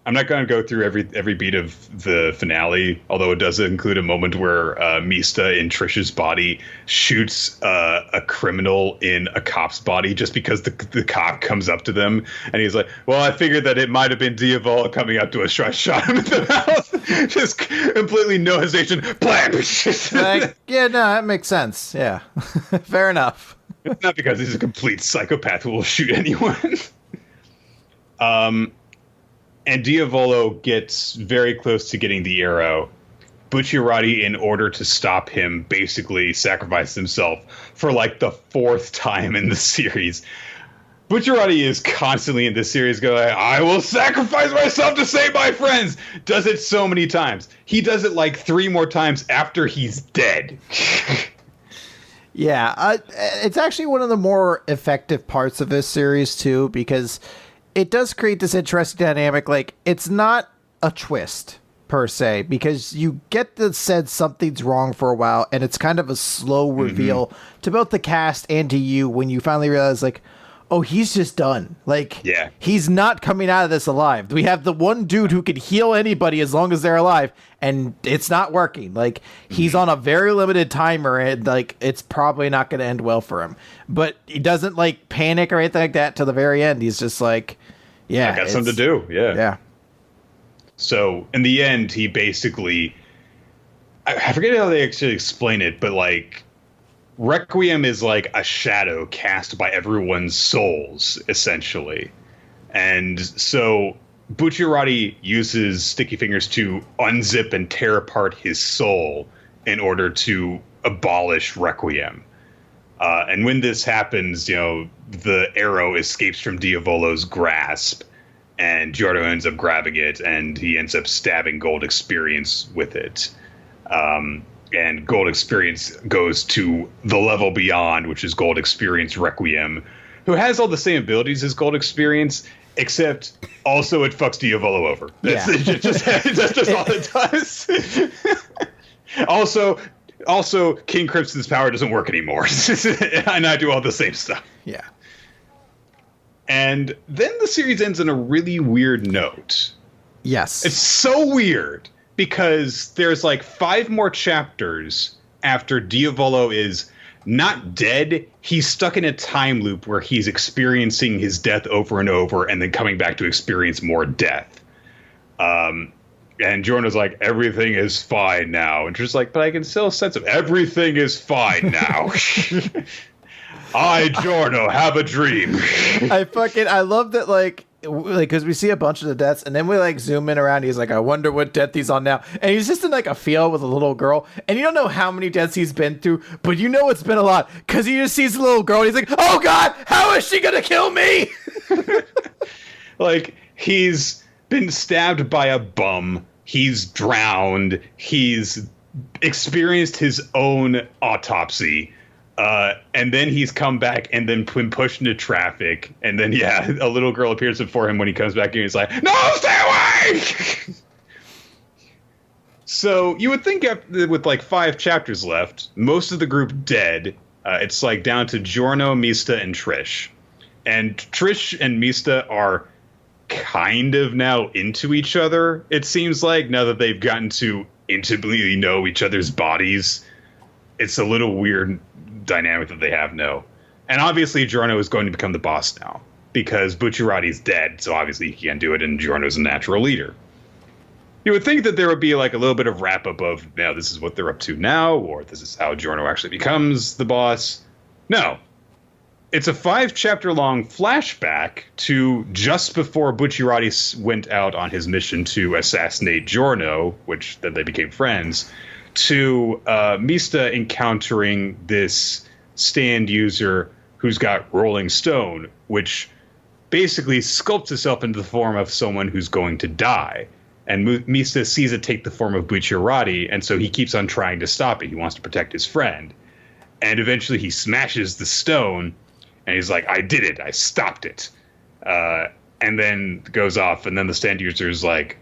I'm not going to go through every beat of the finale, although it does include a moment where Mista in Trish's body shoots a criminal in a cop's body just because the cop comes up to them, and he's like, well, I figured that it might have been Diavolo coming up to us, so I shot him in the mouth. Just completely no hesitation. Blam! Yeah, no, that makes sense. Yeah. Fair enough. It's not because he's a complete psychopath who will shoot anyone. And Diavolo gets very close to getting the arrow. Bucciarati, in order to stop him, basically sacrificed himself for like the 4th time in the series. Bucciarati is constantly in this series going, I will sacrifice myself to save my friends. Does it so many times. He does it like 3 more times after he's dead. Yeah, it's actually one of the more effective parts of this series, too, because it does create this interesting dynamic. Like, it's not a twist per se, because you get the sense something's wrong for a while, and it's kind of a slow reveal to both the cast and to you when you finally realize, like, oh, he's just done. Like, yeah, he's not coming out of this alive. We have the one dude who can heal anybody as long as they're alive, and it's not working. Like, he's on a very limited timer, and like, it's probably not going to end well for him. But he doesn't like panic or anything like that till the very end. He's just like, yeah, I got something to do. Yeah. So in the end, he basically, I forget how they actually explain it, but like, Requiem is like a shadow cast by everyone's souls, essentially. And so Bucciarati uses Sticky Fingers to unzip and tear apart his soul in order to abolish Requiem. And when this happens, the arrow escapes from Diavolo's grasp, and Giorgio ends up grabbing it, and he ends up stabbing Gold Experience with it. And Gold Experience goes to the level beyond, which is Gold Experience Requiem, who has all the same abilities as Gold Experience, except also it fucks Diavolo over. That's just all it does. Also, King Crimson's power doesn't work anymore, and I do all the same stuff. Yeah. And then the series ends on a really weird note. Yes. It's so weird because there's like 5 more chapters after Diavolo is not dead. He's stuck in a time loop where he's experiencing his death over and over and then coming back to experience more death. And Giorno's like, everything is fine now. And she's like, but I can still sense of everything is fine now. I, Giorno, have a dream. I love that, like, because we see a bunch of the deaths, and then we, like, zoom in around. He's like, I wonder what death he's on now. And he's just in, like, a field with a little girl, and you don't know how many deaths he's been through, but you know it's been a lot, because he just sees the little girl, and he's like, oh, God, how is she gonna kill me? Like, he's been stabbed by a bum. He's drowned. He's experienced his own autopsy. And then he's come back and then been pushed into traffic. And then, a little girl appears before him when he comes back and he's like, no, stay away! So you would think with like 5 chapters left, most of the group dead, it's like down to Giorno, Mista, and Trish. And Trish and Mista are kind of now into each other, it seems like, now that they've gotten to intimately know each other's bodies. It's a little weird dynamic that they have now. And obviously Giorno is going to become the boss now because Bucciarati's dead, so obviously he can't do it, and Giorno's a natural leader. You would think that there would be like a little bit of wrap up of, now this is what they're up to now, or this is how Giorno actually becomes the boss. No. It's a 5-chapter long flashback to just before Bucciarati went out on his mission to assassinate Giorno, which then they became friends, to Mista encountering this stand user who's got Rolling Stone, which basically sculpts itself into the form of someone who's going to die. And Mista sees it take the form of Bucciarati, and so he keeps on trying to stop it. He wants to protect his friend. And eventually he smashes the stone, and he's like, I did it. I stopped it. And then goes off, and then the stand user is like,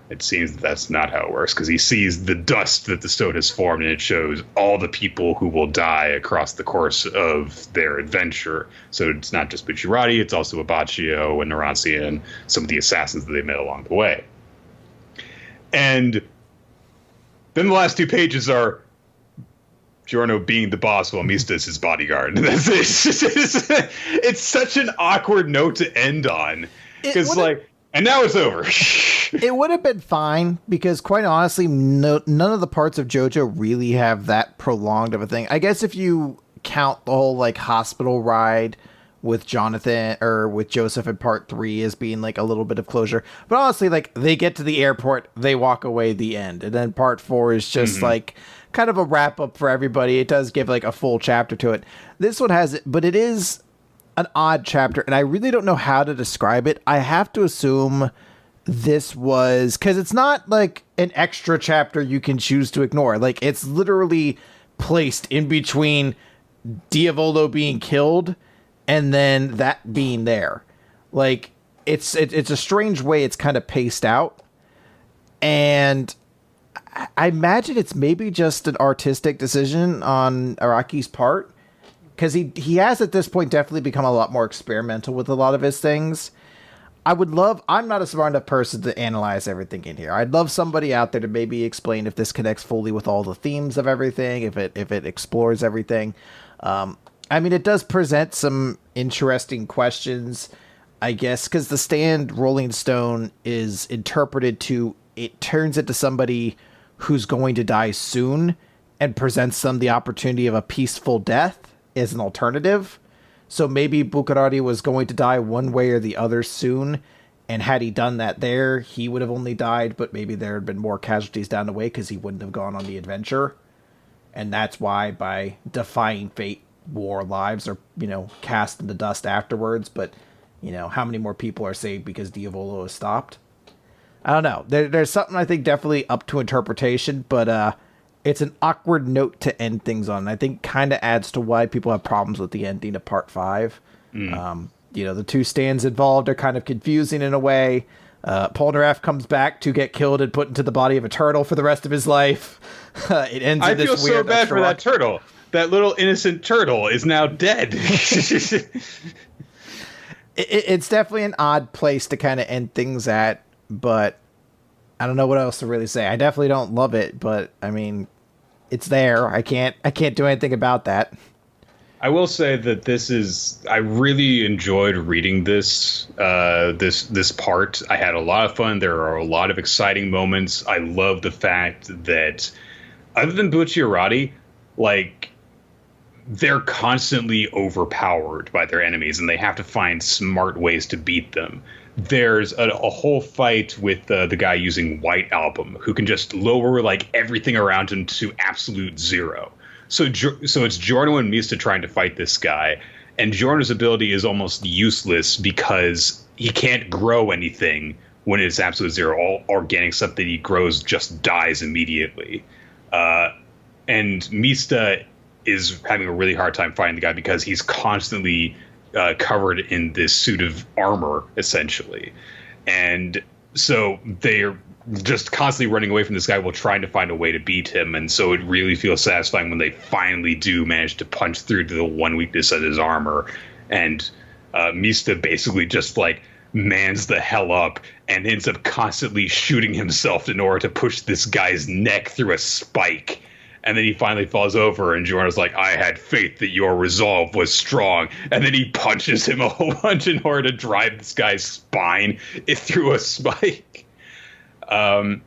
it seems that's not how it works, because he sees the dust that the stone has formed, and it shows all the people who will die across the course of their adventure. So it's not just Bucciarati, it's also Abbacchio and Naranzi and some of the assassins that they met along the way. And then the last 2 pages are Giorno being the boss while Mista is his bodyguard. That's it. It's such an awkward note to end on. Because, and now it's over. It would have been fine, because quite honestly, none of the parts of JoJo really have that prolonged of a thing. I guess if you count the whole, like, hospital ride with Jonathan, or with Joseph in part 3 as being, like, a little bit of closure. But honestly, like, they get to the airport, they walk away, the end. And then part 4 is just, like, kind of a wrap up for everybody. It does give like a full chapter to it. This one has it, but it is an odd chapter, and I really don't know how to describe it. I have to assume this was, because it's not like an extra chapter you can choose to ignore. Like, it's literally placed in between Diavolo being killed and then that being there. Like, it's a strange way it's kind of paced out, and I imagine it's maybe just an artistic decision on Araki's part, because he has at this point definitely become a lot more experimental with a lot of his things. I'm not a smart enough person to analyze everything in here. I'd love somebody out there to maybe explain if this connects fully with all the themes of everything, if it explores everything. I mean, it does present some interesting questions, I guess, because the stand Rolling Stone is interpreted to, it turns into somebody who's going to die soon and presents them the opportunity of a peaceful death as an alternative. So maybe Bucciarati was going to die one way or the other soon, and had he done that there, he would have only died, but maybe there had been more casualties down the way because he wouldn't have gone on the adventure. And that's why, by defying fate, more lives are, cast in the dust afterwards. But, how many more people are saved because Diavolo is stopped? I don't know. There's something I think definitely up to interpretation, but it's an awkward note to end things on. I think kind of adds to why people have problems with the ending of part 5. The two stands involved are kind of confusing in a way. Polnareff comes back to get killed and put into the body of a turtle for the rest of his life. It ends in this weird... I feel so bad for that turtle. That little innocent turtle is now dead. It's definitely an odd place to kind of end things at, but I don't know what else to really say. I definitely don't love it, but I mean, it's there. I can't do anything about that. I will say that I really enjoyed reading this part. I had a lot of fun. There are a lot of exciting moments. I love the fact that other than Bucciarati, like, they're constantly overpowered by their enemies and they have to find smart ways to beat them. There's a whole fight with the guy using White Album who can just lower like everything around him to absolute zero. So it's Giorno and Mista trying to fight this guy, and Giorno's ability is almost useless because he can't grow anything when it's absolute zero. All organic stuff that he grows just dies immediately. And Mista is having a really hard time fighting the guy because he's constantly covered in this suit of armor, essentially. And so they're just constantly running away from this guy while trying to find a way to beat him. And so it really feels satisfying when they finally do manage to punch through to the one weakness of his armor. And Mista basically just like mans the hell up and ends up constantly shooting himself in order to push this guy's neck through a spike. And then he finally falls over, and Giorno's like, I had faith that your resolve was strong. And then he punches him a whole bunch in order to drive this guy's spine through a spike. And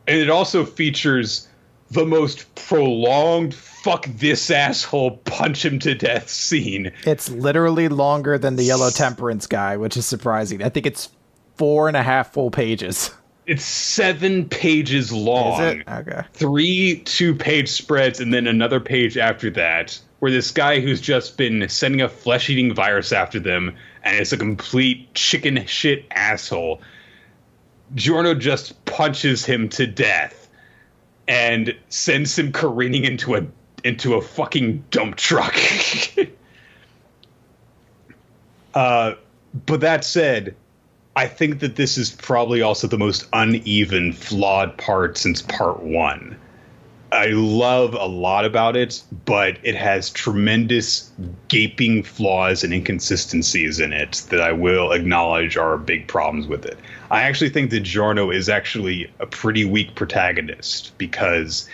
it also features the most prolonged fuck this asshole punch him to death scene. It's literally longer than the Yellow Temperance guy, which is surprising. I think it's 4.5 full pages. It's 7 pages long. Is it? Okay. 3 2-page spreads and then another page after that, where this guy who's just been sending a flesh-eating virus after them, and it's a complete chicken shit asshole. Giorno just punches him to death and sends him careening into a fucking dump truck. But that said, I think that this is probably also the most uneven, flawed part since part 1. I love a lot about it, but it has tremendous gaping flaws and inconsistencies in it that I will acknowledge are big problems with it. I actually think that Giorno is actually a pretty weak protagonist because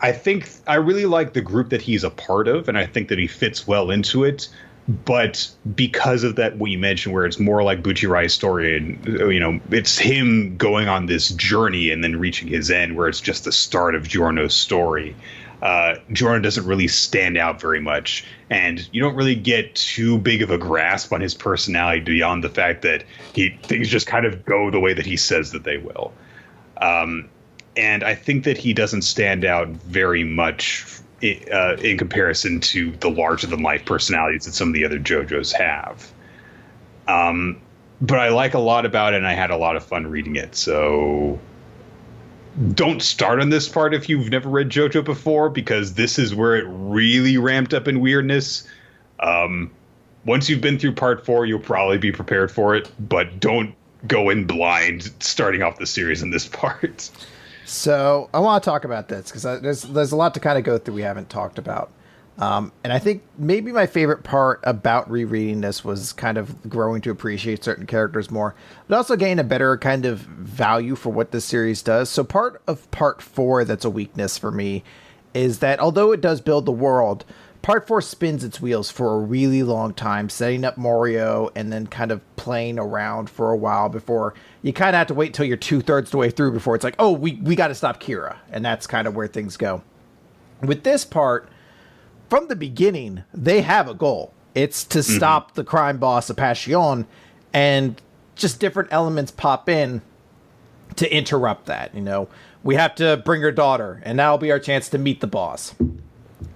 I really like the group that he's a part of, and I think that he fits well into it. But because of that, what you mentioned, where it's more like Bucciarati's story, and it's him going on this journey and then reaching his end, where it's just the start of Giorno's story. Giorno doesn't really stand out very much, and you don't really get too big of a grasp on his personality beyond the fact that things just kind of go the way that he says that they will. And I think that he doesn't stand out very much in comparison to the larger-than-life personalities that some of the other JoJos have. But I like a lot about it, and I had a lot of fun reading it. So don't start on this part if you've never read JoJo before, because this is where it really ramped up in weirdness. Once you've been through part 4, you'll probably be prepared for it, but don't go in blind starting off the series in this part. So I want to talk about this because there's a lot to kind of go through we haven't talked about. And I think maybe my favorite part about rereading this was kind of growing to appreciate certain characters more, but also gain a better kind of value for what this series does. So part of part 4 that's a weakness for me is that although it does build the world, part 4 spins its wheels for a really long time, setting up Morio and then kind of playing around for a while before you kind of have to wait till you're 2/3 the way through before it's like, oh, we got to stop Kira. And that's kind of where things go. With this part, from the beginning, they have a goal. It's to stop the crime boss Apasion, and just different elements pop in to interrupt that. We have to bring her daughter, and that'll be our chance to meet the boss.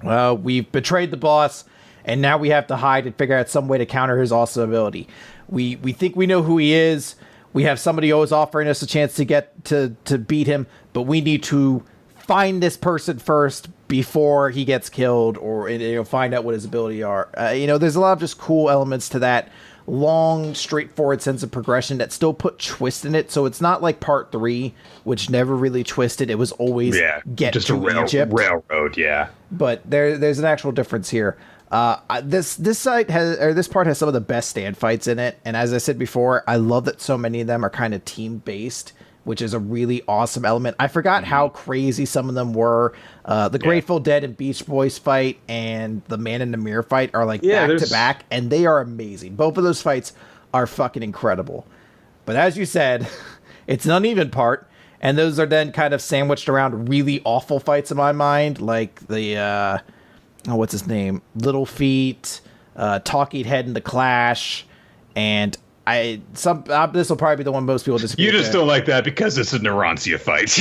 We've betrayed the boss, and now we have to hide and figure out some way to counter his awesome ability. We think we know who he is. we have somebody always offering us a chance to get to beat him, but we need to find this person first before he gets killed, or find out what his ability are. There's a lot of just cool elements to that long, straightforward sense of progression that still put twist in it. So it's not like part 3, which never really twisted. It was always get just to Egypt. Railroad, yeah. But there's an actual difference here. This part has some of the best stand fights in it, and as I said before, I love that so many of them are kind of team based, which is a really awesome element. I forgot how crazy some of them were. The Grateful Dead and Beach Boys fight and the Man in the Mirror fight are like back to back, and they are amazing. Both of those fights are fucking incredible. But as you said, it's an uneven part, and those are then kind of sandwiched around really awful fights in my mind, like the what's his name? Little Feet, Talking Head in the Clash, and this will probably be the one most people disagree with. You just don't like that because it's a Narantia fight.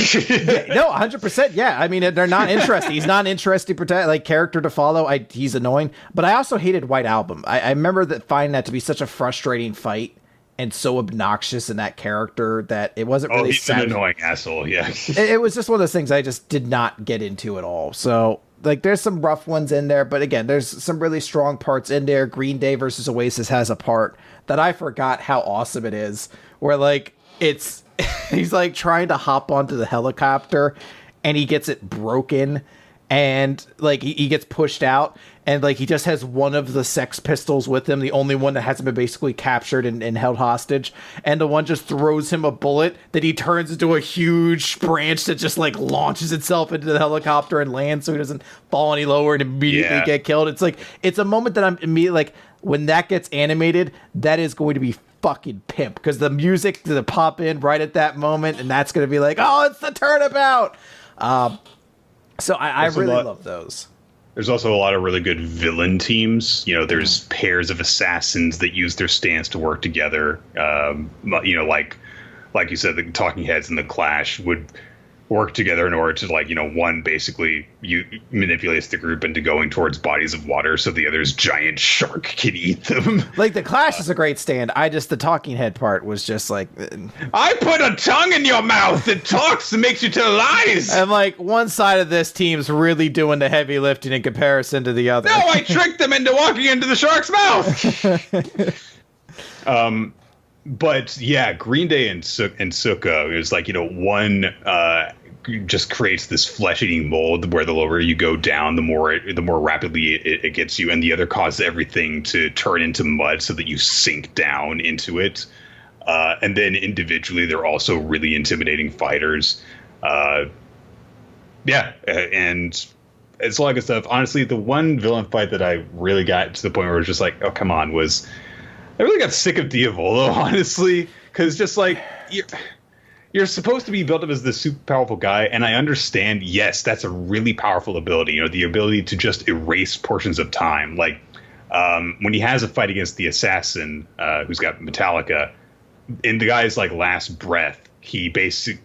No, 100%. Yeah, I mean, they're not interesting. He's not an interesting character to follow. He's annoying. But I also hated White Album. I remember finding that to be such a frustrating fight and so obnoxious in that character that it wasn't really he's an annoying asshole, yeah. It was just one of those things I just did not get into at all. So, there's some rough ones in there, but again, there's some really strong parts in there. Green Day versus Oasis has a part that I forgot how awesome it is, where he's trying to hop onto the helicopter and he gets it broken, and he gets pushed out, and he just has one of the Sex Pistols with him, the only one that hasn't been basically captured and held hostage, and the one just throws him a bullet that he turns into a huge branch that just launches itself into the helicopter and lands so he doesn't fall any lower and immediately get killed. It's a moment that I'm immediately when that gets animated, that is going to be fucking pimp, because the music to pop in right at that moment, and that's going to be it's the turnabout. So I really love those. There's also a lot of really good villain teams. There's pairs of assassins that use their stance to work together. Like you said, the Talking Heads and the Clash would work together in order to one basically manipulates the group into going towards bodies of water so the other's giant shark can eat them. The Clash is a great stand. The Talking Head part was just I put a tongue in your mouth that talks and makes you tell lies. And one side of this team's really doing the heavy lifting in comparison to the other. No, I tricked them into walking into the shark's mouth. But yeah, Green Day and Suka is one just creates this flesh-eating mold where the lower you go down, the more rapidly it gets you, and the other causes everything to turn into mud so that you sink down into it. And then individually, they're also really intimidating fighters. And it's a lot of good stuff. Honestly, the one villain fight that I really got to the point where it was just oh, come on, was I really got sick of Diavolo, honestly, because just you're supposed to be built up as this super powerful guy, and I understand, yes, that's a really powerful ability, the ability to just erase portions of time. When he has a fight against the assassin who's got Metallica, in the guy's last breath, he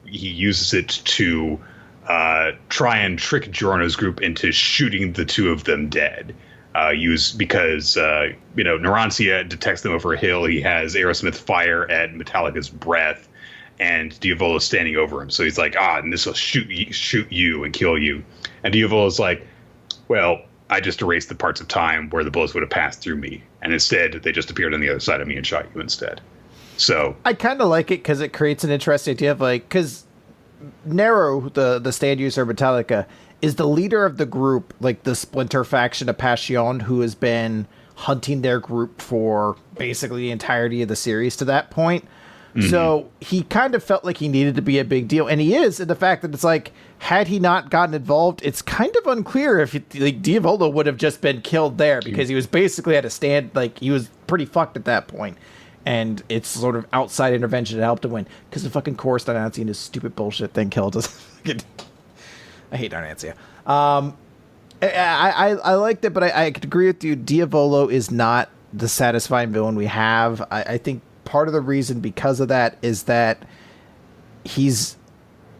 uses it to try and trick Giorno's group into shooting the two of them dead. Because Narantia detects them over a hill. He has Aerosmith fire at Metallica's breath, and Diavolo's standing over him. So he's and this will shoot you and kill you. And Diavolo's well, I just erased the parts of time where the bullets would have passed through me, and instead they just appeared on the other side of me and shot you instead. So I kind of like it because it creates an interesting idea of because Nero, the stand user of Metallica, is the leader of the group, the Splinter faction of Passion, who has been hunting their group for basically the entirety of the series to that point. Mm-hmm. So he kind of felt like he needed to be a big deal, and he is, in the fact that it's had he not gotten involved, it's kind of unclear if Diavolo would have just been killed there, because he was basically at a stand, he was pretty fucked at that point. And it's sort of outside intervention that helped him win, because the fucking chorus Dynancy and his stupid bullshit thing killed us. I hate Darnancia. I liked it, but I could agree with you. Diavolo is not the satisfying villain we have. I think part of the reason because of that is that he's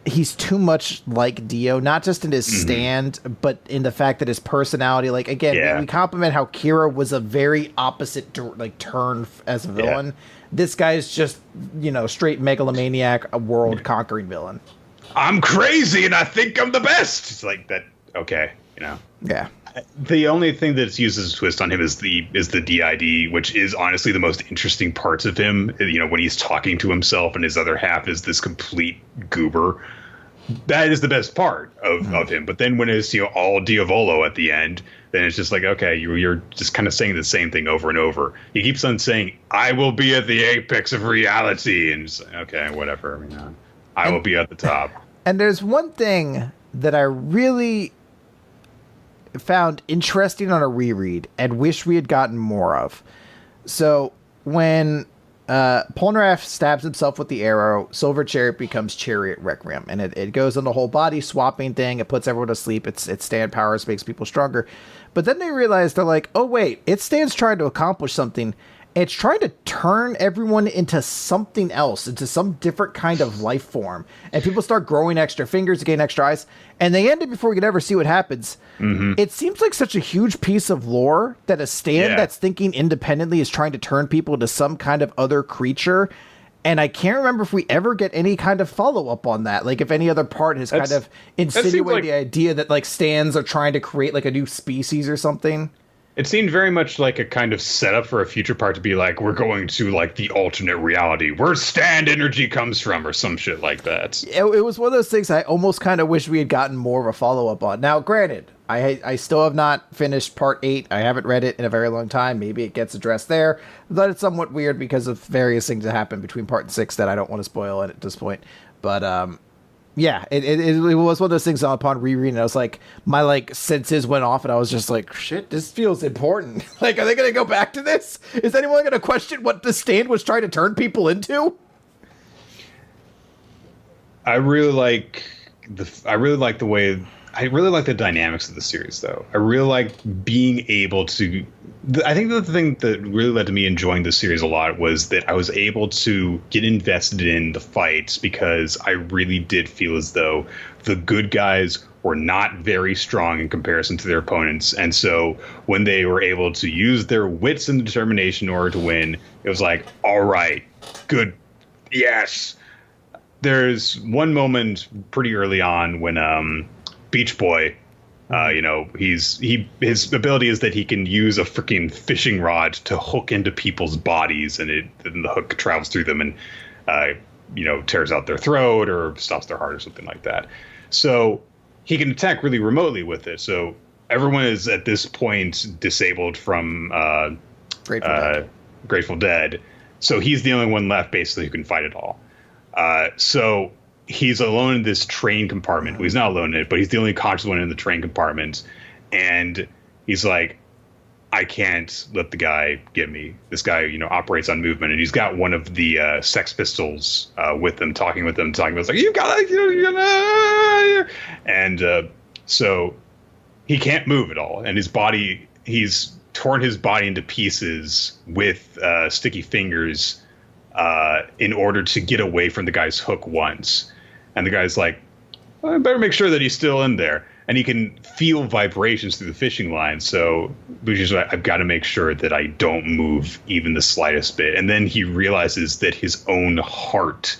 he's too much like Dio, not just in his stand, but in the fact that his personality, like, again, we compliment how Kira was a very opposite turn as a villain. Yeah. This guy's just, straight megalomaniac, a world conquering villain. I'm crazy and I think I'm the best. It's like that. Okay. Yeah. The only thing that's used as a twist on him is the DID, which is honestly the most interesting parts of him. When he's talking to himself and his other half is this complete goober. That is the best part of him. But then when it's all Diavolo at the end, then it's just like, okay, you're just kind of saying the same thing over and over. He keeps on saying, "I will be at the apex of reality," and it's like, okay, whatever. I will be at the top. And there's one thing that I really found interesting on a reread and wish we had gotten more of. So when Polnareff stabs himself with the arrow, Silver Chariot becomes Chariot Requiem, and it goes on the whole body swapping thing. It puts everyone to sleep. Its stand powers makes people stronger. But then they realize, they're like, oh wait, its stand's trying to accomplish something. It's trying to turn everyone into something else, into some different kind of life form. And people start growing extra fingers, gain extra eyes, and they end it before we could ever see what happens. It seems like such a huge piece of lore that a stand that's thinking independently is trying to turn people into some kind of other creature. And I can't remember if we ever get any kind of follow-up on that. Like, if any other part has kind of insinuated the idea that, like, stands are trying to create, like, a new species or something. It seemed very much like a kind of setup for a future part to be like, we're going to like the alternate reality where stand energy comes from or some shit like that. It was one of those things I almost kind of wish we had gotten more of a follow-up on. Now, granted, I still have not finished part 8. I haven't read it in a very long time. Maybe it gets addressed there. But it's somewhat weird because of various things that happen between part 6 that I don't want to spoil at this point. But, yeah, it was one of those things upon rereading. I was like, my senses went off, and I was just like, shit, this feels important. Like, are they going to go back to this? Is anyone going to question what the stand was trying to turn people into? I really like the dynamics of the series, though. I really like being able to. I think that the thing that really led to me enjoying the series a lot was that I was able to get invested in the fights because I really did feel as though the good guys were not very strong in comparison to their opponents. And so when they were able to use their wits and determination in order to win, it was like, all right, good. Yes. There's one moment pretty early on when Beach Boy, his ability is that he can use a freaking fishing rod to hook into people's bodies, and the hook travels through them and tears out their throat or stops their heart or something like that. So he can attack really remotely with it. So everyone is at this point disabled from Grateful Dead. So he's the only one left basically who can fight at all. So he's alone in this train compartment. Well, he's not alone in it, but he's the only conscious one in the train compartment. And he's like, I can't let the guy get me. This guy, operates on movement, and he's got one of the Sex Pistols with them, talking about, it's like, you gotta, and so he can't move at all. And his body, he's torn his body into pieces with sticky fingers in order to get away from the guy's hook once. And the guy's like, well, I better make sure that he's still in there. And he can feel vibrations through the fishing line. So Bushi's like, I've got to make sure that I don't move even the slightest bit. And then he realizes that his own heart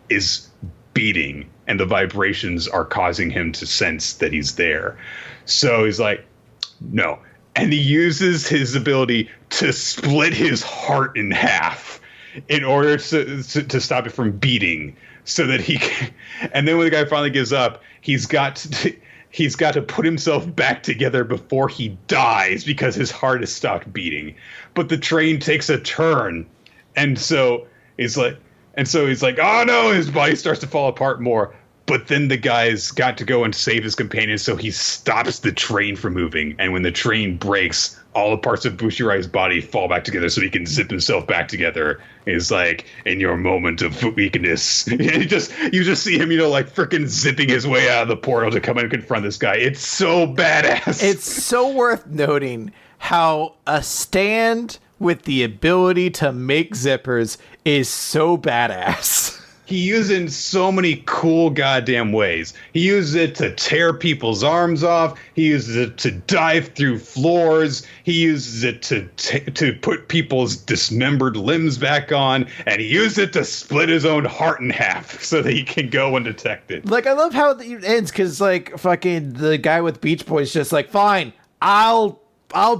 is beating and the vibrations are causing him to sense that he's there. So he's like, no. And he uses his ability to split his heart in half in order to stop it from beating. So that he can, and then when the guy finally gives up, he's got to put himself back together before he dies because his heart has stopped beating. But the train takes a turn, and so he's like, oh no, his body starts to fall apart more. But then the guy's got to go and save his companion, so he stops the train from moving. And when the train breaks, all the parts of Bushirai's body fall back together so he can zip himself back together. He's like, in your moment of weakness. you just see him, freaking zipping his way out of the portal to come and confront this guy. It's so badass. It's so worth noting how a stand with the ability to make zippers is so badass. he uses it in so many cool goddamn ways. He uses it to tear people's arms off. He uses it to dive through floors. He uses it to put people's dismembered limbs back on. And he uses it to split his own heart in half so that he can go undetected. Like, I love how it ends, because, like, fucking the guy with Beach Boy's just like, fine, I'll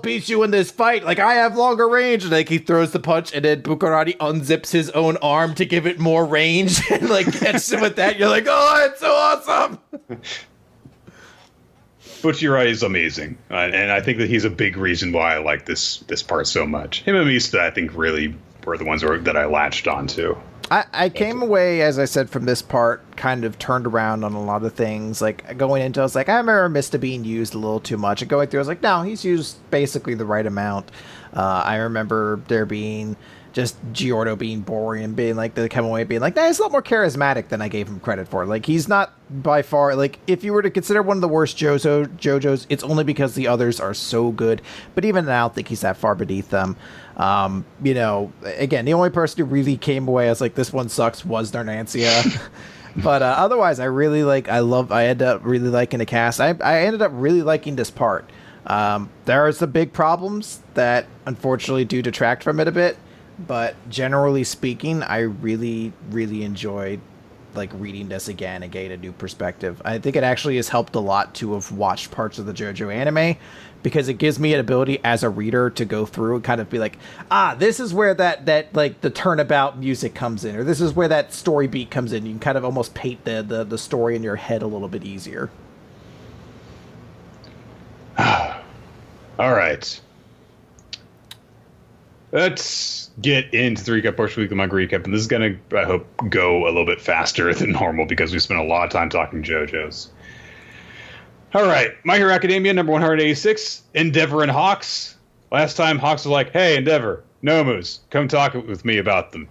beat you in this fight. Like, I have longer range. And, like, he throws the punch, and then Bukarati unzips his own arm to give it more range. And, like, gets him with that. You're like, oh, it's so awesome. Buchirai is amazing. And I think that he's a big reason why I like this part so much. Him and Mista, I think, really were the ones that I latched onto. I came away, as I said, from this part kind of turned around on a lot of things. Like, going into, I was like, I remember Mista being used a little too much. And going through, I was like, no, he's used basically the right amount. I remember there being just Giorno being boring and being like, the come away being like, nah, he's a lot more charismatic than I gave him credit for. Like, he's not by far, like, if you were to consider one of the worst JoJo's, it's only because the others are so good. But even I don't think he's that far beneath them. You know, again, the only person who really came away as like, this one sucks was Darnancia. But otherwise, I ended up really liking the cast. I ended up really liking this part. There are some big problems that unfortunately do detract from it a bit. But generally speaking, I really, really enjoyed like reading this again and getting a new perspective. I think it actually has helped a lot to have watched parts of the JoJo anime, because it gives me an ability as a reader to go through and kind of be like, this is where that like the turnabout music comes in, or this is where that story beat comes in. You can kind of almost paint the story in your head a little bit easier. All right. Let's get into the recap portion of the Manga recap, and this is going to, I hope, go a little bit faster than normal because we spent a lot of time talking JoJo's. All right, My Hero Academia, number 186, Endeavor and Hawks. Last time, Hawks was like, hey, Endeavor, Nomus, come talk with me about them.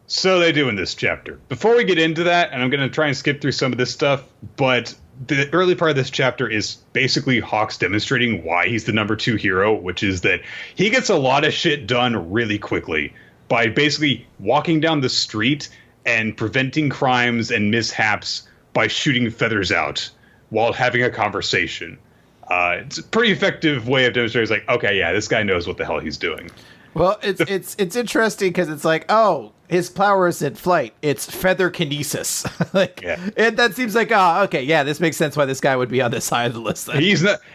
So they do in this chapter. Before we get into that, and I'm going to try and skip through some of this stuff, but the early part of this chapter is basically Hawks demonstrating why he's the number 2 hero, which is that he gets a lot of shit done really quickly by basically walking down the street and preventing crimes and mishaps by shooting feathers out while having a conversation. It's a pretty effective way of demonstrating, like, okay, yeah, this guy knows what the hell he's doing. Well, it's interesting because it's like, oh, his power isn't flight; it's feather kinesis. Like, yeah. And that seems like, okay, yeah, this makes sense why this guy would be on this side of the list. Then.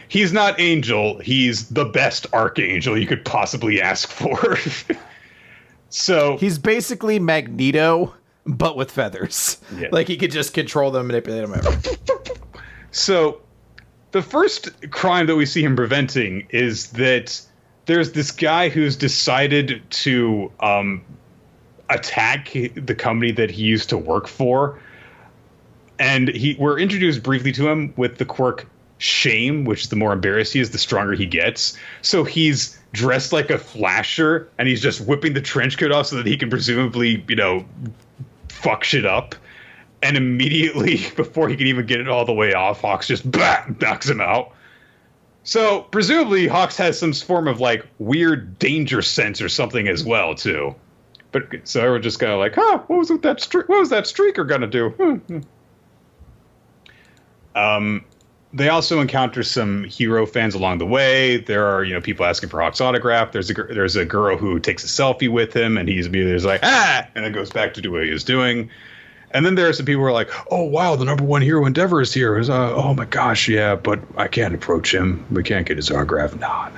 He's not Angel. He's the best Archangel you could possibly ask for. So he's basically Magneto, but with feathers. Yeah. Like he could just control them, manipulate them. So the first crime that we see him preventing is that there's this guy who's decided to attack the company that he used to work for. And we're introduced briefly to him with the quirk Shame, which the more embarrassed he is, the stronger he gets. So he's dressed like a flasher, and he's just whipping the trench coat off so that he can presumably, fuck shit up. And immediately, before he can even get it all the way off, Hawks just knocks him out. So presumably Hawks has some form of like weird danger sense or something as well too. But so everyone's just kind of like, what was that streaker gonna do? They also encounter some hero fans along the way. There are people asking for Hawks' autograph. There's a girl who takes a selfie with him, and he's immediately just like and then goes back to do what he was doing. And then there are some people who are like, oh, wow, the number 1 hero Endeavor is here. Oh, my gosh, yeah, but I can't approach him. We can't get his autograph. No.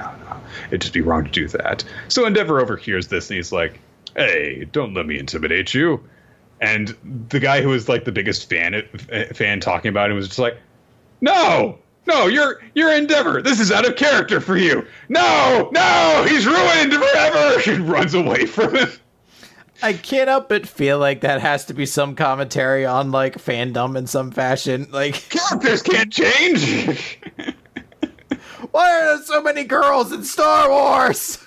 It'd just be wrong to do that. So Endeavor overhears this, and he's like, hey, don't let me intimidate you. And the guy who was like the biggest fan talking about him was just like, no, you're Endeavor. This is out of character for you. No, he's ruined forever. And runs away from him. I can't help but feel like that has to be some commentary on like fandom in some fashion. Like characters can't change. Why are there so many girls in Star Wars?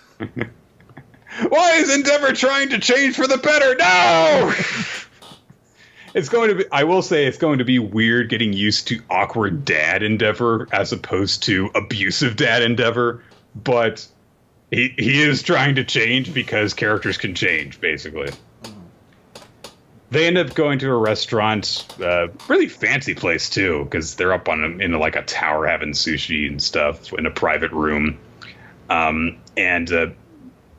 Why is Endeavor trying to change for the better? No. I will say it's going to be weird getting used to awkward dad Endeavor as opposed to abusive dad Endeavor, but He is trying to change because characters can change, basically. They end up going to a restaurant, really fancy place too, because they're up in like a tower having sushi and stuff in a private room. And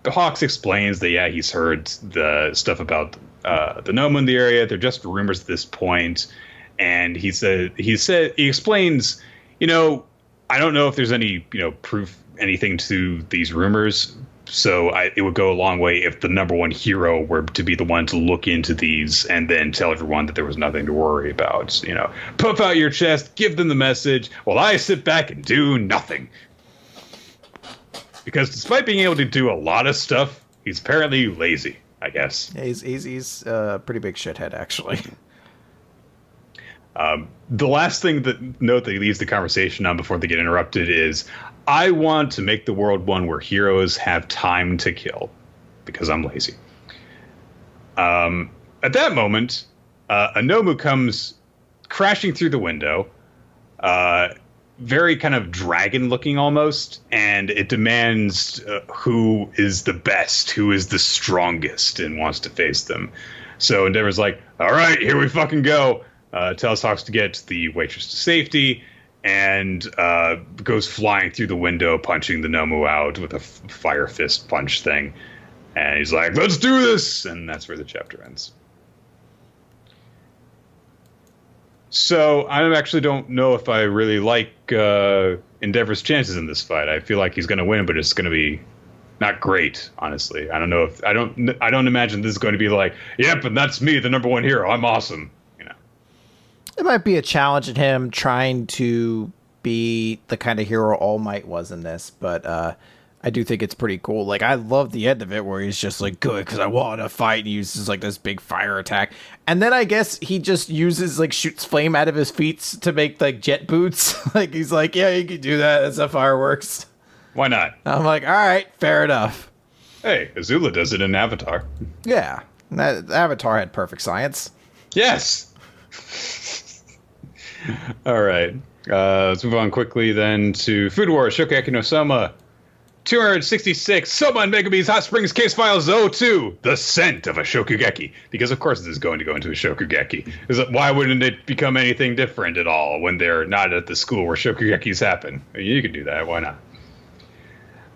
Hawks explains that he's heard the stuff about the Nomu in the area. They're just rumors at this point, and he explains, I don't know if there's any proof anything to these rumors. So it would go a long way if the number one hero were to be the one to look into these and then tell everyone that there was nothing to worry about. Puff out your chest, give them the message, while I sit back and do nothing. Because despite being able to do a lot of stuff, he's apparently lazy, I guess. Yeah, he's a pretty big shithead, actually. The last note that he leaves the conversation on before they get interrupted is, I want to make the world one where heroes have time to kill, because I'm lazy. At that moment, a Nomu comes crashing through the window, very kind of dragon-looking almost, and it demands who is the best, who is the strongest, and wants to face them. So Endeavor's like, all right, here we fucking go. Tells Hawks to get the waitress to safety, and goes flying through the window, punching the Nomu out with a fire fist punch thing. And he's like, let's do this! And that's where the chapter ends. So I actually don't know if I really like Endeavor's chances in this fight. I feel like he's going to win, but it's going to be not great, honestly. I don't know if I don't imagine this is going to be like, yep, and that's me, the number one hero. I'm awesome. It might be a challenge in him trying to be the kind of hero All Might was in this, but I do think it's pretty cool. Like, I love the end of it where he's just like, good, because I want to fight, and he uses like this big fire attack. And then I guess he just uses like shoots flame out of his feet to make like jet boots. Like, he's like, yeah, you can do that. That's how fireworks. Why not? I'm like, all right, fair enough. Hey, Azula does it in Avatar. Yeah, Avatar had perfect science. Yes. All right. Let's move on quickly then to Food Wars Shokugeki no Soma 266. Soma and Megumi's Hot Springs Case Files 02. The Scent of a Shokugeki. Because of course this is going to go into a Shokugeki. Why wouldn't it become anything different at all when they're not at the school where Shokugekis happen? You could do that. Why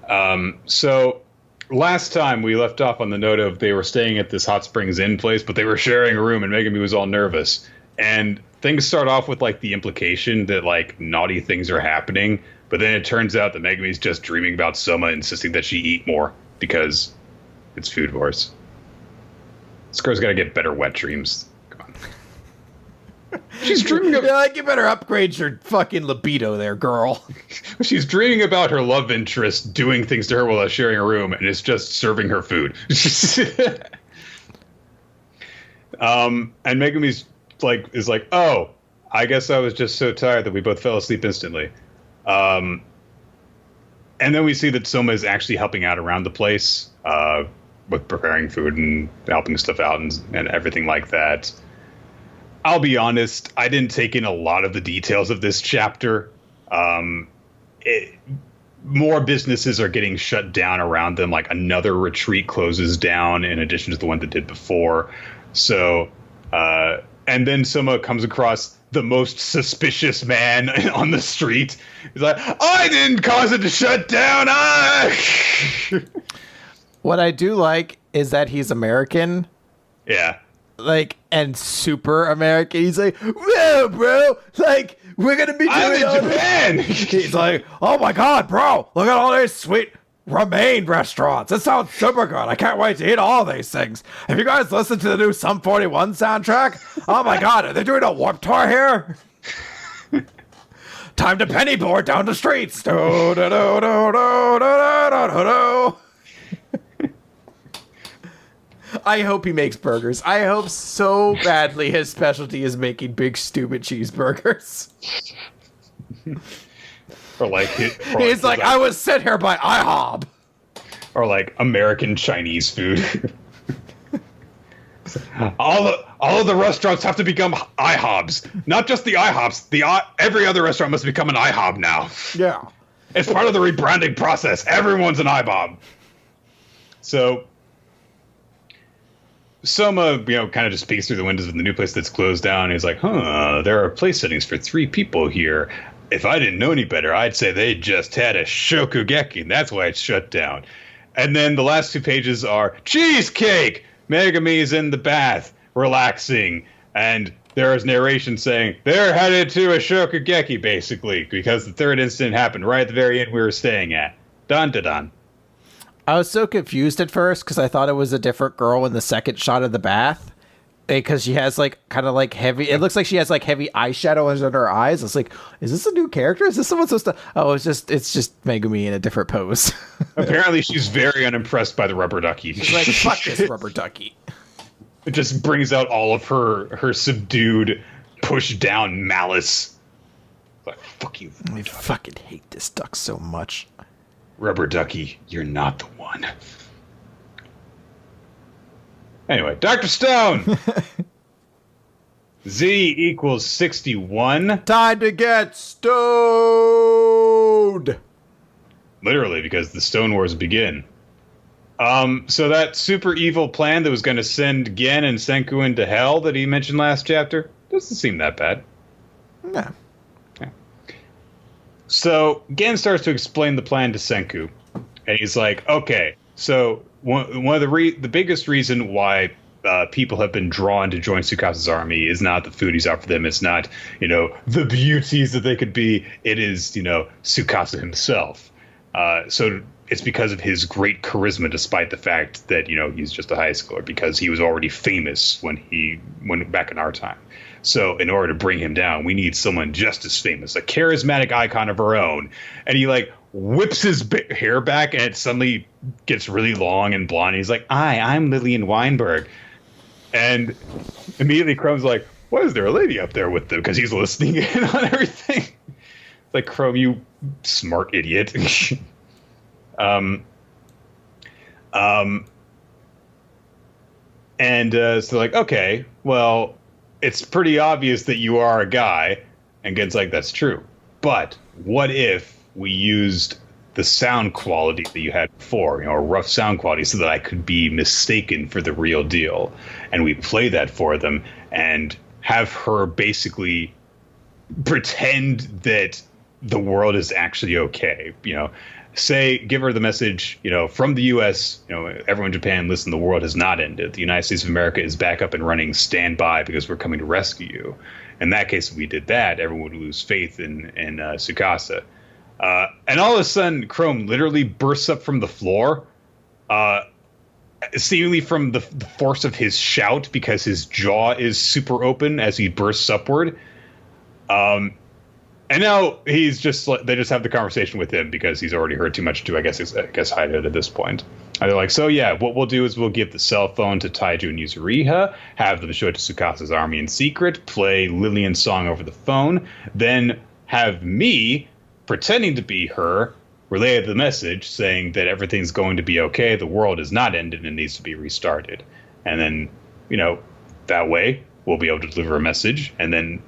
not? So last time we left off on the note of they were staying at this Hot Springs Inn place, but they were sharing a room and Megumi was all nervous. And things start off with like the implication that like naughty things are happening, but then it turns out that Megumi's just dreaming about Soma insisting that she eat more because it's Food Wars. This girl's got to get better wet dreams. Come on. She's dreaming of... like, you better upgrade your fucking libido there, girl. She's dreaming about her love interest doing things to her while sharing a room, and it's just serving her food. And Megumi's is like, oh, I guess I was just so tired that we both fell asleep instantly. And then we see that Soma is actually helping out around the place with preparing food and helping stuff out and everything like that. I'll be honest, I didn't take in a lot of the details of this chapter. More businesses are getting shut down around them, like another retreat closes down in addition to the one that did before. So... and then Soma comes across the most suspicious man on the street. He's like, I didn't cause it to shut down. What I do like is that he's American. Yeah. Like, and super American. He's like, well, bro, like, we're going to be doing I'm in Japan. He's like, oh my God, bro, look at all these sweet ramen restaurants. It sounds super good. I can't wait to eat all these things. Have you guys listened to the new Sum 41 soundtrack? Oh my God, are they doing a Warped Tour here? Time to penny board down the streets. Do, do, do, do, do, do, do, do. I hope he makes burgers. I hope so badly his specialty is making big stupid cheeseburgers. Or like he's like, I was sent here by IHOB. Or like American Chinese food. all of the restaurants have to become IHOBs. Not just the IHOBs. Every other restaurant must become an IHOB now. Yeah. It's part of the rebranding process. Everyone's an IBOB. So Soma, kind of just peeks through the windows of the new place that's closed down. He's like, there are place settings for 3 people here. If I didn't know any better, I'd say they just had a shokugeki, and that's why it's shut down. And then the last 2 pages are cheesecake! Megami is in the bath, relaxing, and there is narration saying they're headed to a shokugeki, basically, because the 3rd incident happened right at the very end we were staying at. Dun dun dun. I was so confused at first because I thought it was a different girl in the second shot of the bath. Because she has heavy, it looks like she has heavy eyeshadow under her eyes. It's like, is this a new character? Is this someone supposed to? Oh, it's just Megumi in a different pose. Apparently, she's very unimpressed by the rubber ducky. She's like, fuck this rubber ducky. It just brings out all of her subdued, pushed down malice. Like, fuck you. I fucking hate this duck so much. Rubber ducky, you're not the one. Anyway, Dr. Stone! Z equals 61. Time to get stoned! Literally, because the Stone Wars begin. So that super evil plan that was going to send Gen and Senku into hell that he mentioned last chapter doesn't seem that bad. No. Yeah. So Gen starts to explain the plan to Senku, and he's like, okay, so one of the biggest reason why people have been drawn to join Tsukasa's army is not the food he's offered them. It's not, the beauties that they could be. It is, Tsukasa himself. So it's because of his great charisma, despite the fact that, he's just a high schooler, because he was already famous when back in our time. So in order to bring him down, we need someone just as famous, a charismatic icon of our own. And he whips his hair back, and it suddenly gets really long and blonde. And he's like, I'm Lillian Weinberg. And immediately Chrome's like, why is there a lady up there with them? Because he's listening in on everything. It's like, Chrome, you smart idiot. So like, okay, well, it's pretty obvious that you are a guy. And Gen's like, that's true. But what if we used the sound quality that you had before, a rough sound quality, so that I could be mistaken for the real deal? And we play that for them and have her basically pretend that the world is actually okay. Give her the message, from the U.S., everyone in Japan, listen, the world has not ended. The United States of America is back up and running. Stand by, because we're coming to rescue you. In that case, if we did that, everyone would lose faith in Tsukasa. And all of a sudden, Chrome literally bursts up from the floor, seemingly from the force of his shout, because his jaw is super open as he bursts upward. And now he's just they just have the conversation with him because he's already heard too much to, I guess hide it at this point. And they're like, so yeah, what we'll do is we'll give the cell phone to Taiju and Yuzuriha, have them show it to Tsukasa's army in secret, play Lillian's song over the phone, then have me, pretending to be her, relay the message saying that everything's going to be okay, the world is not ended and needs to be restarted. And then, that way we'll be able to deliver a message, and then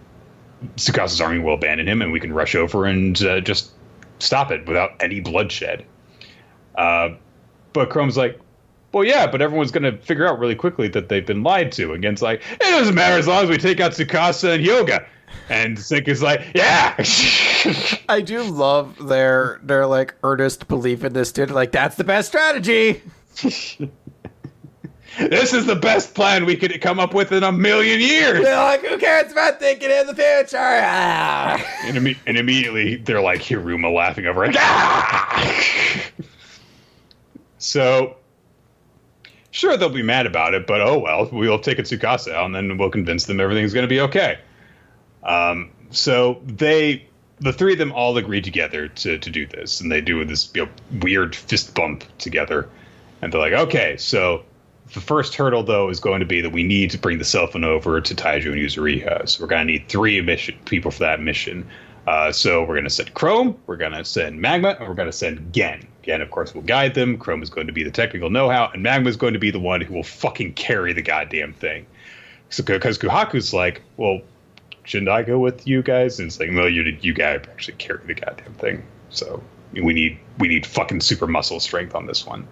Tsukasa's army will abandon him, and we can rush over and just stop it without any bloodshed. But Chrome's like, well, yeah, but everyone's going to figure out really quickly that they've been lied to. And Gen's like, it doesn't matter as long as we take out Tsukasa and Hyoga. And Senku's like, yeah. I do love their earnest belief in this dude. Like, that's the best strategy. This is the best plan we could come up with in a million years. They're like, who cares about thinking in the future? And immediately they're like Hiruma laughing over it. So, sure, they'll be mad about it, but oh well, we'll take a Tsukasa out and then we'll convince them everything's going to be okay. So the 3 of them all agree together to do this, and they do this weird fist bump together. And they're like, okay, so the first hurdle, though, is going to be that we need to bring the cell phone over to Taiju and Yuzuriha. So we're going to need 3 people for that mission. So we're going to send Chrome, we're going to send Magma, and we're going to send Gen. Gen, of course, will guide them. Chrome is going to be the technical know-how, and Magma is going to be the one who will fucking carry the goddamn thing. So because Kuhaku's like, well, shouldn't I go with you guys? And it's like, well, you guys actually carry the goddamn thing. So we need fucking super muscle strength on this one.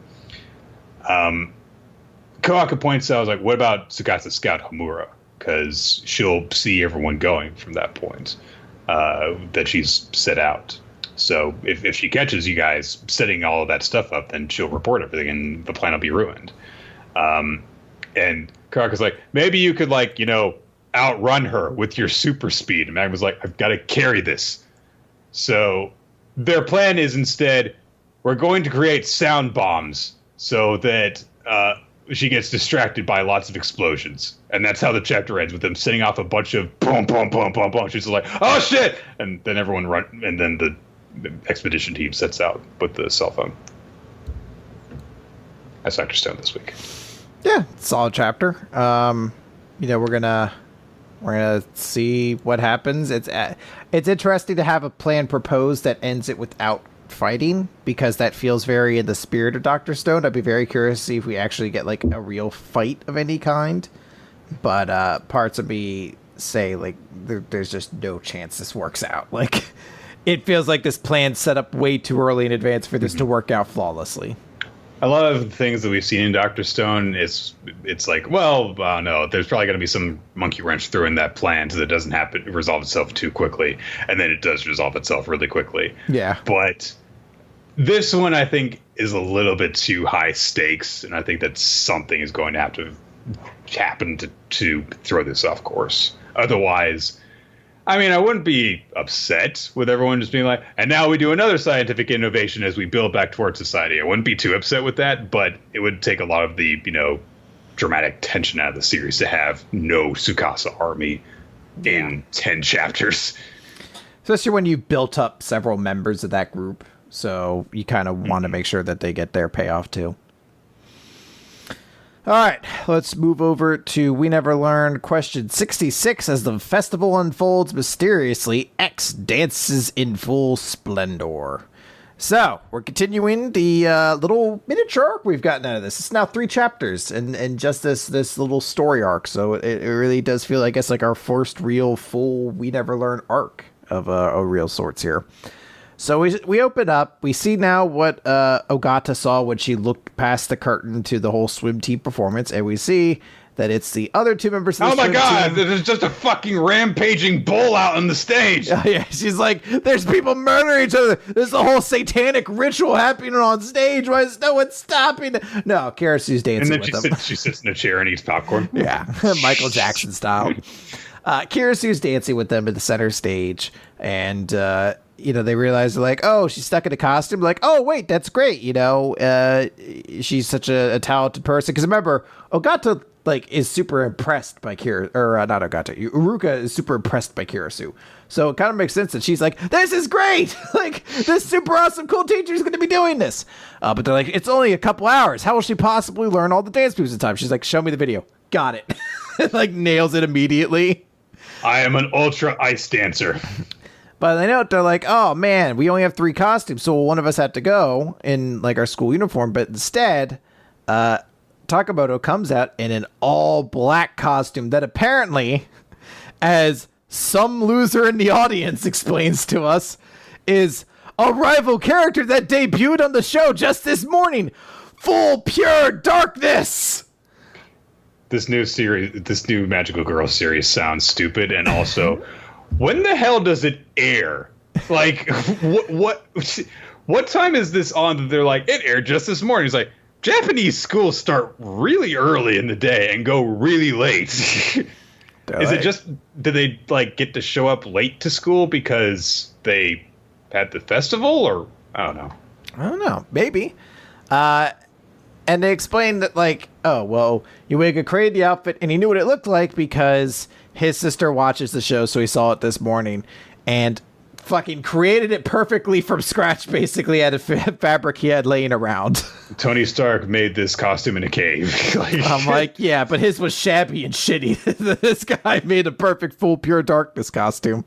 Kawaka points out, like, what about Tsukasa Scout Homura? Because she'll see everyone going from that point that she's set out. So if she catches you guys setting all of that stuff up, then she'll report everything and the plan will be ruined. And Kawaka's like, maybe you could, like, you know, outrun her with your super speed. And Magma's like, I've got to carry this. So their plan is instead, we're going to create sound bombs so that she gets distracted by lots of explosions. And that's how the chapter ends, with them setting off a bunch of boom, boom, boom, boom, boom. She's like, oh, shit! And then everyone run, and then the expedition team sets out with the cell phone. That's Dr. Stone this week. Yeah, solid chapter. You know, we're gonna see what happens. It's interesting to have a plan proposed that ends it without fighting, because that feels very in the spirit of Dr. Stone. I'd be very curious to see if we actually get like a real fight of any kind. But parts of me say like there's just no chance this works out. Like, it feels like this plan's set up way too early in advance for this to work out flawlessly. A lot of the things that we've seen in Dr. Stone, it's like, well, no, there's probably going to be some monkey wrench through in that plan so that it doesn't resolve itself too quickly. And then it does resolve itself really quickly. Yeah. But this one, I think, is a little bit too high stakes. And I think that something is going to have to happen to throw this off course. Otherwise, I mean, I wouldn't be upset with everyone just being like, and now we do another scientific innovation as we build back towards society. I wouldn't be too upset with that, but it would take a lot of the, you know, dramatic tension out of the series to have no Tsukasa army in 10 chapters. Especially when you built up several members of that group. So you kind of want to make sure that they get their payoff too. All right, let's move over to We Never Learn question 66. As the festival unfolds mysteriously, X dances in full splendor. So, we're continuing the little miniature arc we've gotten out of this. It's now 3 chapters and just this little story arc. So it really does feel, I guess, like our first real full We Never Learn arc of a real sorts here. So we open up. We see now what Ogata saw when she looked past the curtain to the whole swim team performance, and we see that it's the other 2 members of the swim team. Oh my god, there's just a fucking rampaging bull out on the stage. Yeah, she's like, there's people murdering each other. There's a whole satanic ritual happening on stage. Why is no one stopping? No, Karasu's dancing with them. She sits in a chair and eats popcorn. Yeah, Michael Jackson style. Karasu's dancing with them at the center stage, and you know, they realize, like, oh, she's stuck in a costume. Like, oh, wait, that's great. You know, she's such a talented person. Because remember, Ogata, like, is super impressed by not Ogata. Uruka is super impressed by Kirasu. So it kind of makes sense that she's like, this is great. Like, this super awesome, cool teacher is going to be doing this. But they're like, it's only a couple hours. How will she possibly learn all the dance moves in time? She's like, show me the video. Got it. Like, nails it immediately. I am an ultra ice dancer. But they know, they're like, oh man, we only have 3 costumes, so one of us had to go in like our school uniform. But instead, Takamoto comes out in an all black costume that apparently, as some loser in the audience explains to us, is a rival character that debuted on the show just this morning. Full pure darkness. This new Magical Girl series sounds stupid, and also, when the hell does it air? Like, what time is this on that they're like, it aired just this morning? It's like, Japanese schools start really early in the day and go really late. Is it just, do they like get to show up late to school because they had the festival, or I don't know. Maybe. And they explained that, like, oh, well, Yuiga created the outfit and he knew what it looked like because his sister watches the show, so he saw it this morning and fucking created it perfectly from scratch, basically, out of fabric he had laying around. Tony Stark made this costume in a cave. I'm like, yeah, but his was shabby and shitty. This guy made a perfect full pure darkness costume.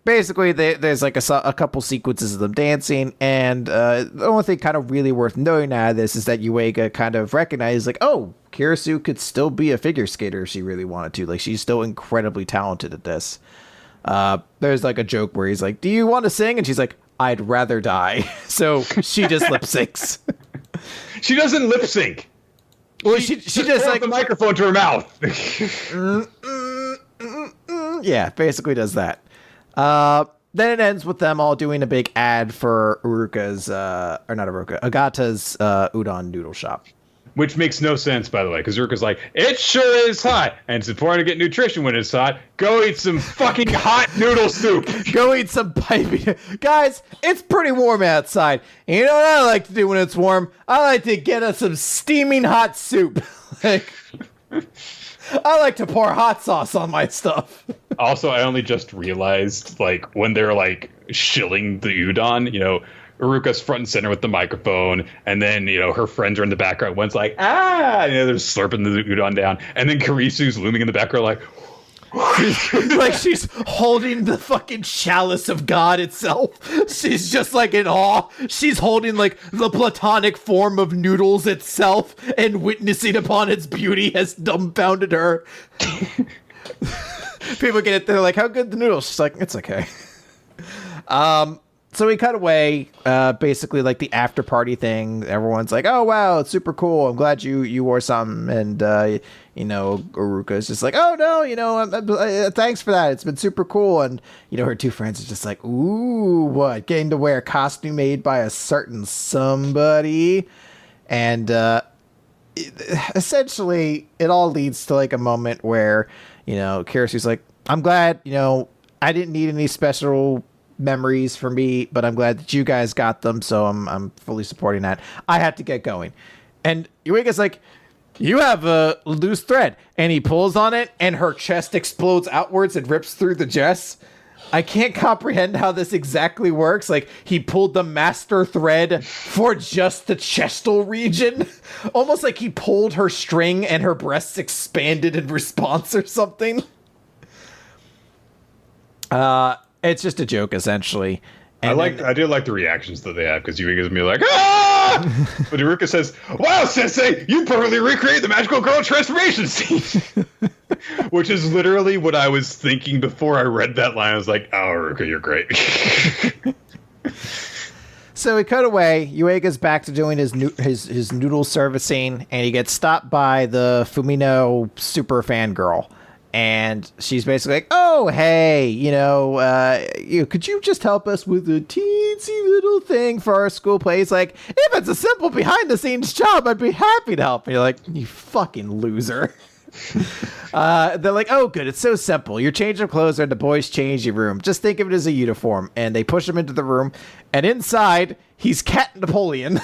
Basically, there's like a couple sequences of them dancing, and the only thing kind of really worth noting out of this is that Yuiga kind of recognizes, like, oh, Kirasu could still be a figure skater if she really wanted to. Like, she's still incredibly talented at this. There's like a joke where he's like, do you want to sing? And she's like, I'd rather die. So she just lip syncs. She doesn't lip sync. Well, she just like the microphone to her mouth. Yeah, basically does that. Then it ends with them all doing a big ad for Agata's udon noodle shop. Which makes no sense, by the way, because Uruka's like, it sure is hot, and it's important to get nutrition when it's hot. Go eat some fucking hot noodle soup. Go eat some piping. Guys, it's pretty warm outside. You know what I like to do when it's warm? I like to get us some steaming hot soup. Like, I like to pour hot sauce on my stuff. Also, I only just realized, like, when they're, like, shilling the udon, you know, Uruka's front and center with the microphone, and then, you know, her friends are in the background. One's like, you know, they're slurping the udon down, and then Kirisu's looming in the background like... like she's holding the fucking chalice of God itself. She's just like in awe. She's holding like the platonic form of noodles itself, and witnessing upon its beauty has dumbfounded her. People get it, they're like, how good the noodles? She's like, it's okay. So we cut away, basically like the after party thing. Everyone's like, oh, wow, it's super cool. I'm glad you wore something. And, you know, Uruka's just like, oh, no, you know, thanks for that. It's been super cool. And, you know, her two friends are just like, ooh, what? Getting to wear a costume made by a certain somebody. And essentially, it all leads to like a moment where, you know, Kirisu's like, I'm glad, you know, I didn't need any special memories for me, but I'm glad that you guys got them, so I'm fully supporting that. I had to get going. And Yuiga's like, you have a loose thread, and he pulls on it, and her chest explodes outwards and rips through the dress. I can't comprehend how this exactly works. Like, he pulled the master thread for just the chestal region. Almost like he pulled her string and her breasts expanded in response or something. It's just a joke, essentially. And I do like the reactions that they have, because Yuiga's me like, ah! But Iruka says, wow, Sensei, you perfectly recreate the magical girl transformation scene. Which is literally what I was thinking before I read that line. I was like, oh, Iruka, you're great. So we cut away. Yuiga's back to doing his noodle servicing, and he gets stopped by the Fumino super fan girl. And she's basically like, oh, hey, you know, could you just help us with a teensy little thing for our school play? He's like, if it's a simple behind-the-scenes job, I'd be happy to help. And you're like, you fucking loser. They're like, oh, good, it's so simple. Your change of clothes are in the boys' changing room. Just think of it as a uniform. And they push him into the room, and inside, he's Cat Napoleon.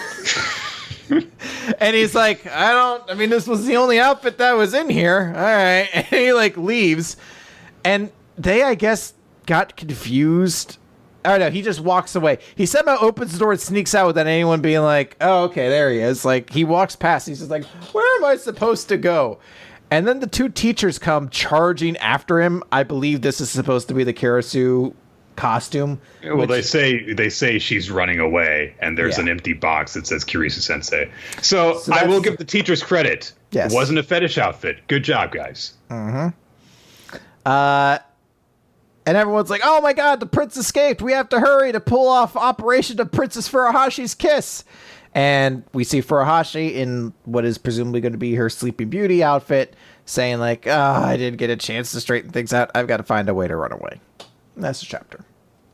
And he's like, this was the only outfit that was in here. All right. And he like leaves, and they, I guess, got confused. Oh no, he just walks away. He somehow opens the door and sneaks out without anyone being like, oh, okay, there he is. Like, he walks past, he's just like, where am I supposed to go? And then the two teachers come charging after him. I believe this is supposed to be the Kirisu costume. Well, they say she's running away, and there's an empty box that says Kirisu Sensei. So I will give the teachers credit. Yes. It wasn't a fetish outfit. Good job, guys. Mm-hmm. And everyone's like, oh my god, the prince escaped. We have to hurry to pull off Operation of Princess Furuhashi's Kiss. And we see Furuhashi in what is presumably going to be her Sleeping Beauty outfit, saying like, I didn't get a chance to straighten things out. I've got to find a way to run away. And that's the chapter.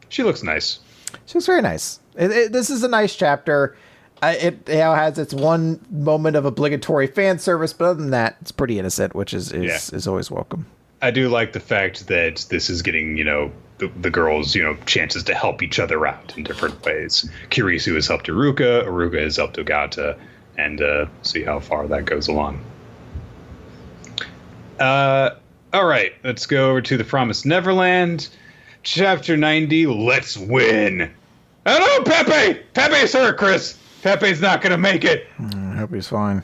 She looks nice. She looks very nice. This is a nice chapter. It has its one moment of obligatory fan service, but other than that, it's pretty innocent, which is always welcome. I do like the fact that this is getting, you know, the girls, you know, chances to help each other out in different ways. Kirisu has helped Iruka has helped Ogata, and see how far that goes along. All right, let's go over to the Promised Neverland. Chapter 90, let's win. Oh no, Pepe! Pepe's hurt, Chris. Pepe's not going to make it. I hope he's fine.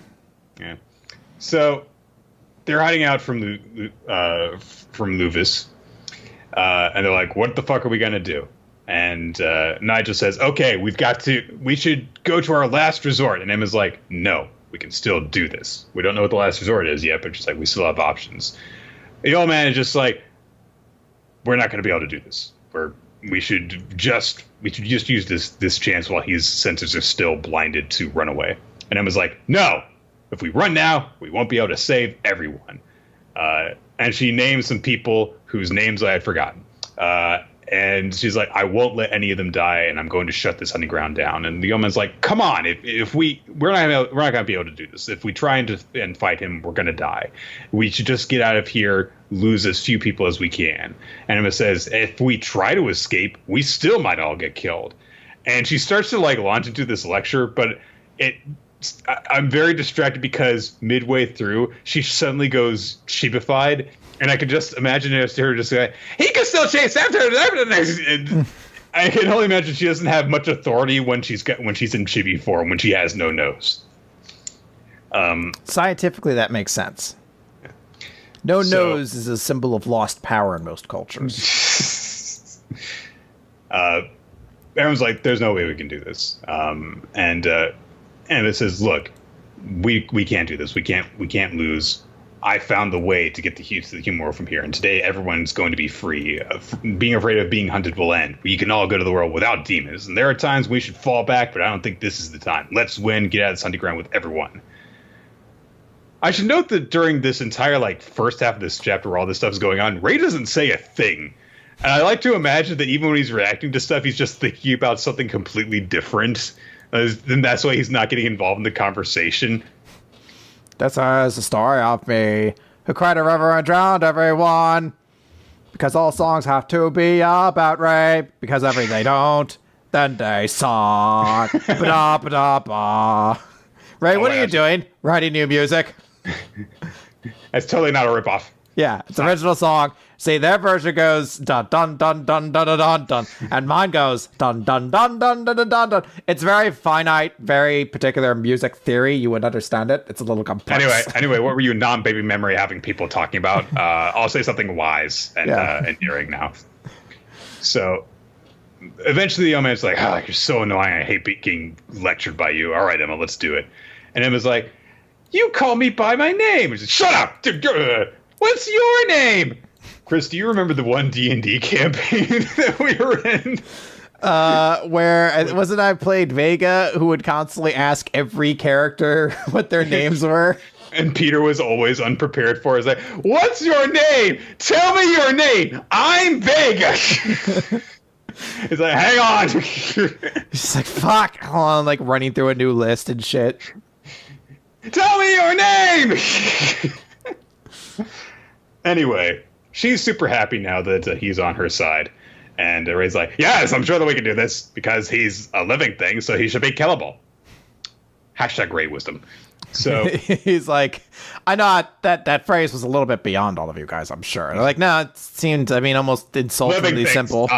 Yeah. So they're hiding out from Luvis. And they're like, what the fuck are we going to do? And Nigel says, okay, we should go to our last resort. And Emma's like, no, we can still do this. We don't know what the last resort is yet, but just like, we still have options. The old man is just like, we're not going to be able to do this. We should just use this chance while his senses are still blinded to run away. And Emma's like, no, If we run now, we won't be able to save everyone. And she names some people whose names I had forgotten. And she's like, I won't let any of them die, and I'm going to shut this hunting ground down. And the yeoman's like, come on, if we're not going to be able to do this. If we try and fight him, we're going to die. We should just get out of here, lose as few people as we can. And Emma says, if we try to escape, we still might all get killed. And she starts to like launch into this lecture, but I'm very distracted because midway through, she suddenly goes sheepified. And I could just imagine her just going, he can still chase after her. And I can only imagine she doesn't have much authority when she's in chibi form, when she has no nose. Scientifically, that makes sense. No nose is a symbol of lost power in most cultures. Everyone's like, there's no way we can do this. And it says, look, we can't do this. We can't lose. I found the way to get the human world from here, and today everyone's going to be free. Being afraid of being hunted will end. We can all go to the world without demons, and there are times we should fall back, but I don't think this is the time. Let's win, get out of this hunting ground with everyone. I should note that during this entire first half of this chapter where all this stuff is going on, Ray doesn't say a thing. And I like to imagine that even when he's reacting to stuff, he's just thinking about something completely different. And that's why he's not getting involved in the conversation. This is the story of me who cried a river and drowned everyone. Because all songs have to be about rape. Because if they don't, then they suck. Ba-da-ba-da-ba. Ray, what are you doing? Writing new music? That's totally not a ripoff. Yeah, it's an original song. See, their version goes dun dun dun dun dun dun dun dun, and mine goes dun dun dun dun dun dun dun dun. It's very finite, very particular music theory. You would understand it. It's a little complex. Anyway, what were you non-baby memory having people talking about? I'll say something wise and endearing now. So eventually, the man's like, "Oh, you're so annoying. I hate being lectured by you. All right, Emma, let's do it." And Emma's like, "You call me by my name." He's like, "Shut up! What's your name?" Chris, do you remember the one D&D campaign that we were in? Where wasn't I played Vega, who would constantly ask every character what their names were? And Peter was always unprepared for it. He's like, "What's your name? Tell me your name. I'm Vega." He's like, "Hang on." He's like, "Fuck." Hold on, like running through a new list and shit. "Tell me your name." Anyway, she's super happy now that he's on her side. And Ray's like, "Yes, I'm sure that we can do this because he's a living thing, so he should be killable." Hashtag Ray wisdom. So he's like, I know that phrase was a little bit beyond all of you guys, I'm sure. They're like, no, it seemed, almost insultingly simple.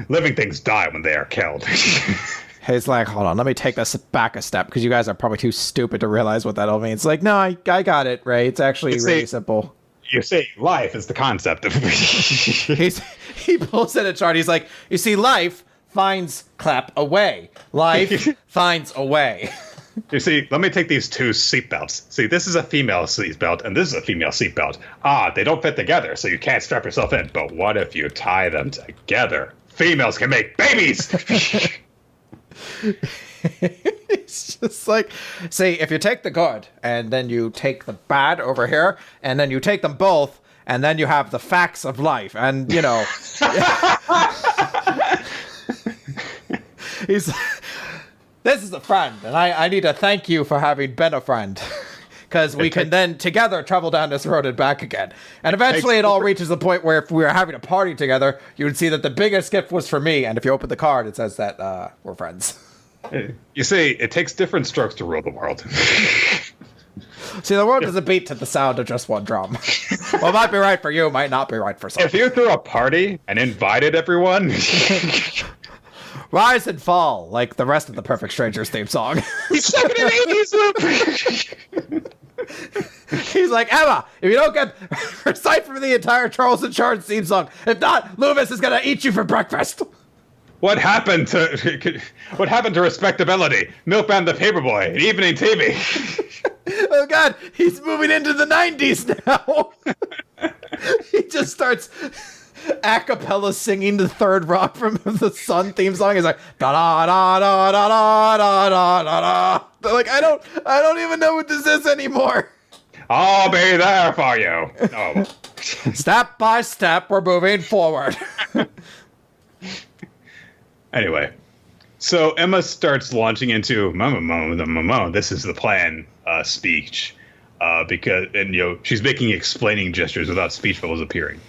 Living things die when they are killed. He's like, hold on, let me take this back a step because you guys are probably too stupid to realize what that all means. It's like, no, I got it, Ray. It's actually really simple. You see, life is the concept of... He pulls in a chart. He's like, you see, life finds clap away. Life finds a way. You see, let me take these two seatbelts. See, this is a female seatbelt, and this is a female seatbelt. They don't fit together, so you can't strap yourself in. But what if you tie them together? Females can make babies! It's just like, see, if you take the good and then you take the bad over here and then you take them both and then you have the facts of life and this is a friend and I need to thank you for having been a friend because we can then together travel down this road and back again. And eventually it all reaches the point where if we were having a party together, you would see that the biggest gift was for me. And if you open the card, it says that we're friends. You see, it takes different strokes to rule the world. See, the world doesn't beat to the sound of just one drum. What might be right for you might not be right for some. If you threw a party and invited everyone... Rise and fall, like the rest of the Perfect Strangers theme song. He's stuck in an 80s loop! He's like, Emma, if you don't get recite from the entire Charles in Charge theme song, if not, Loomis is gonna eat you for breakfast. What happened to respectability? Milkman the Paperboy and evening TV. Oh God, he's moving into the 90s now. He just starts a cappella singing the third rock from the Sun theme song. He's like, da da da da da da da da da They're like, I don't even know what this is anymore. I'll be there for you. Oh. Step by step, we're moving forward. Anyway, so Emma starts launching into this is the plan speech. Because she's making explaining gestures without speech bubbles appearing.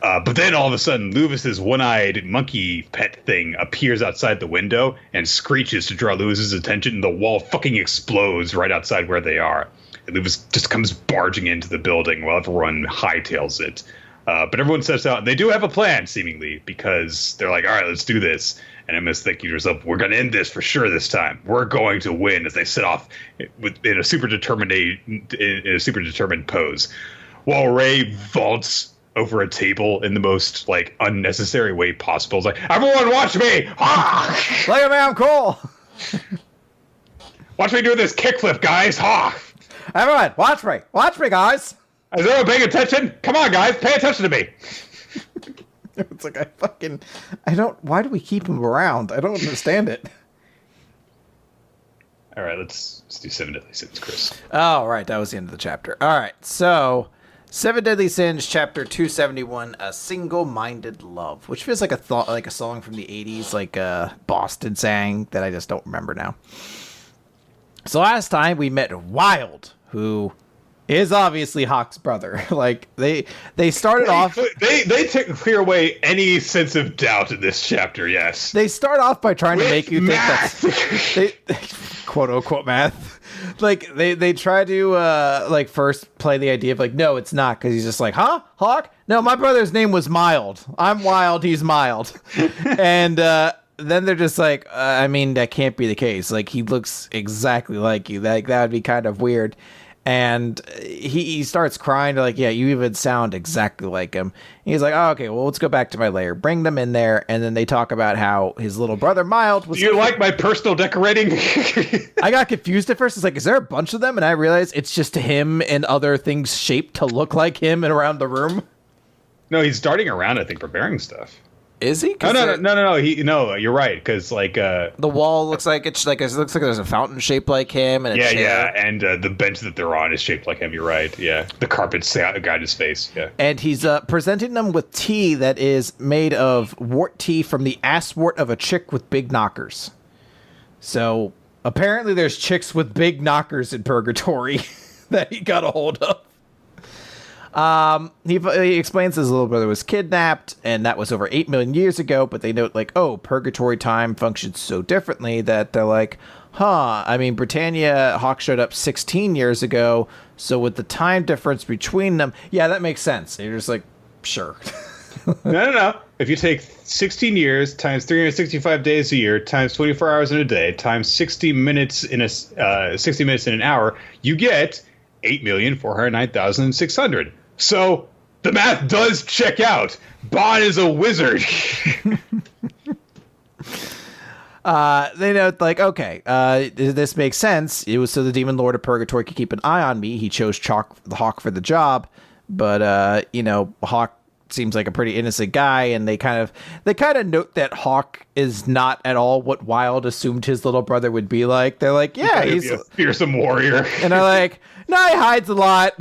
But then all of a sudden, Luvis's one-eyed monkey pet thing appears outside the window and screeches to draw Luvis's attention, and the wall fucking explodes right outside where they are. And Luvis just comes barging into the building while everyone hightails it. But everyone sets out, and they do have a plan, seemingly, because they're like, all right, let's do this. And Emma's thinking to herself, we're going to end this for sure this time. We're going to win, as they set off in a super determined pose. While Ray vaults over a table in the most, unnecessary way possible. It's like, everyone watch me! Ah! Look at me, I'm cool! Watch me do this kickflip, guys! Ah! Everyone, watch me! Watch me, guys! Is everyone paying attention? Come on, guys, pay attention to me! It's like, why do we keep him around? I don't understand it. All right, let's do 7 Deadly Sins, Chris. Oh, right, that was the end of the chapter. All right, so 7 Deadly Sins, chapter 271, A Single-Minded Love, which feels like a song from the 80s, like Boston sang, that I just don't remember now. So last time we met Wild, who is obviously Hawk's brother. They started off. They clear away any sense of doubt in this chapter. Yes, they start off by trying to make you math. think that's quote unquote math. They try to first play the idea of no, it's not, because he's just like, huh, Hawk? No, my brother's name was Mild. I'm Wild. He's Mild. And then they're just like, that can't be the case. He looks exactly like you. That would be kind of weird. And he starts crying to yeah, you even sound exactly like him. He's like, oh, okay, well, let's go back to my lair. Bring them in there. And then they talk about how his little brother, Mild, was... Do you like my personal decorating? I got confused at first. It's like, is there a bunch of them? And I realized it's just him and other things shaped to look like him and around the room. No, he's darting around, I think, preparing stuff. Is he? No. No, you're right. Because the wall looks like it looks like there's a fountain shaped like him, and a chair. Yeah, and the bench that they're on is shaped like him. You're right. Yeah, the carpet's guide his face. Yeah, and he's presenting them with tea that is made of wart tea from the ass wart of a chick with big knockers. So apparently, there's chicks with big knockers in purgatory that he got a hold of. He explains his little brother was kidnapped, and that was over 8 million years ago, but they note purgatory time functions so differently that they're like, Britannia Hawk showed up 16 years ago, so with the time difference between them, yeah, that makes sense. And you're just like, sure. No. If you take 16 years times 365 days a year times 24 hours in a day times 60 minutes in an hour, you get 8,409,600. So the math does check out. Bond is a wizard. They note this makes sense. It was so the Demon Lord of Purgatory could keep an eye on me. He chose the Hawk for the job, but Hawk seems like a pretty innocent guy, and they kind of note that Hawk is not at all what Wild assumed his little brother would be like. They're like, yeah, he's a fearsome warrior, and they're like, no, he hides a lot.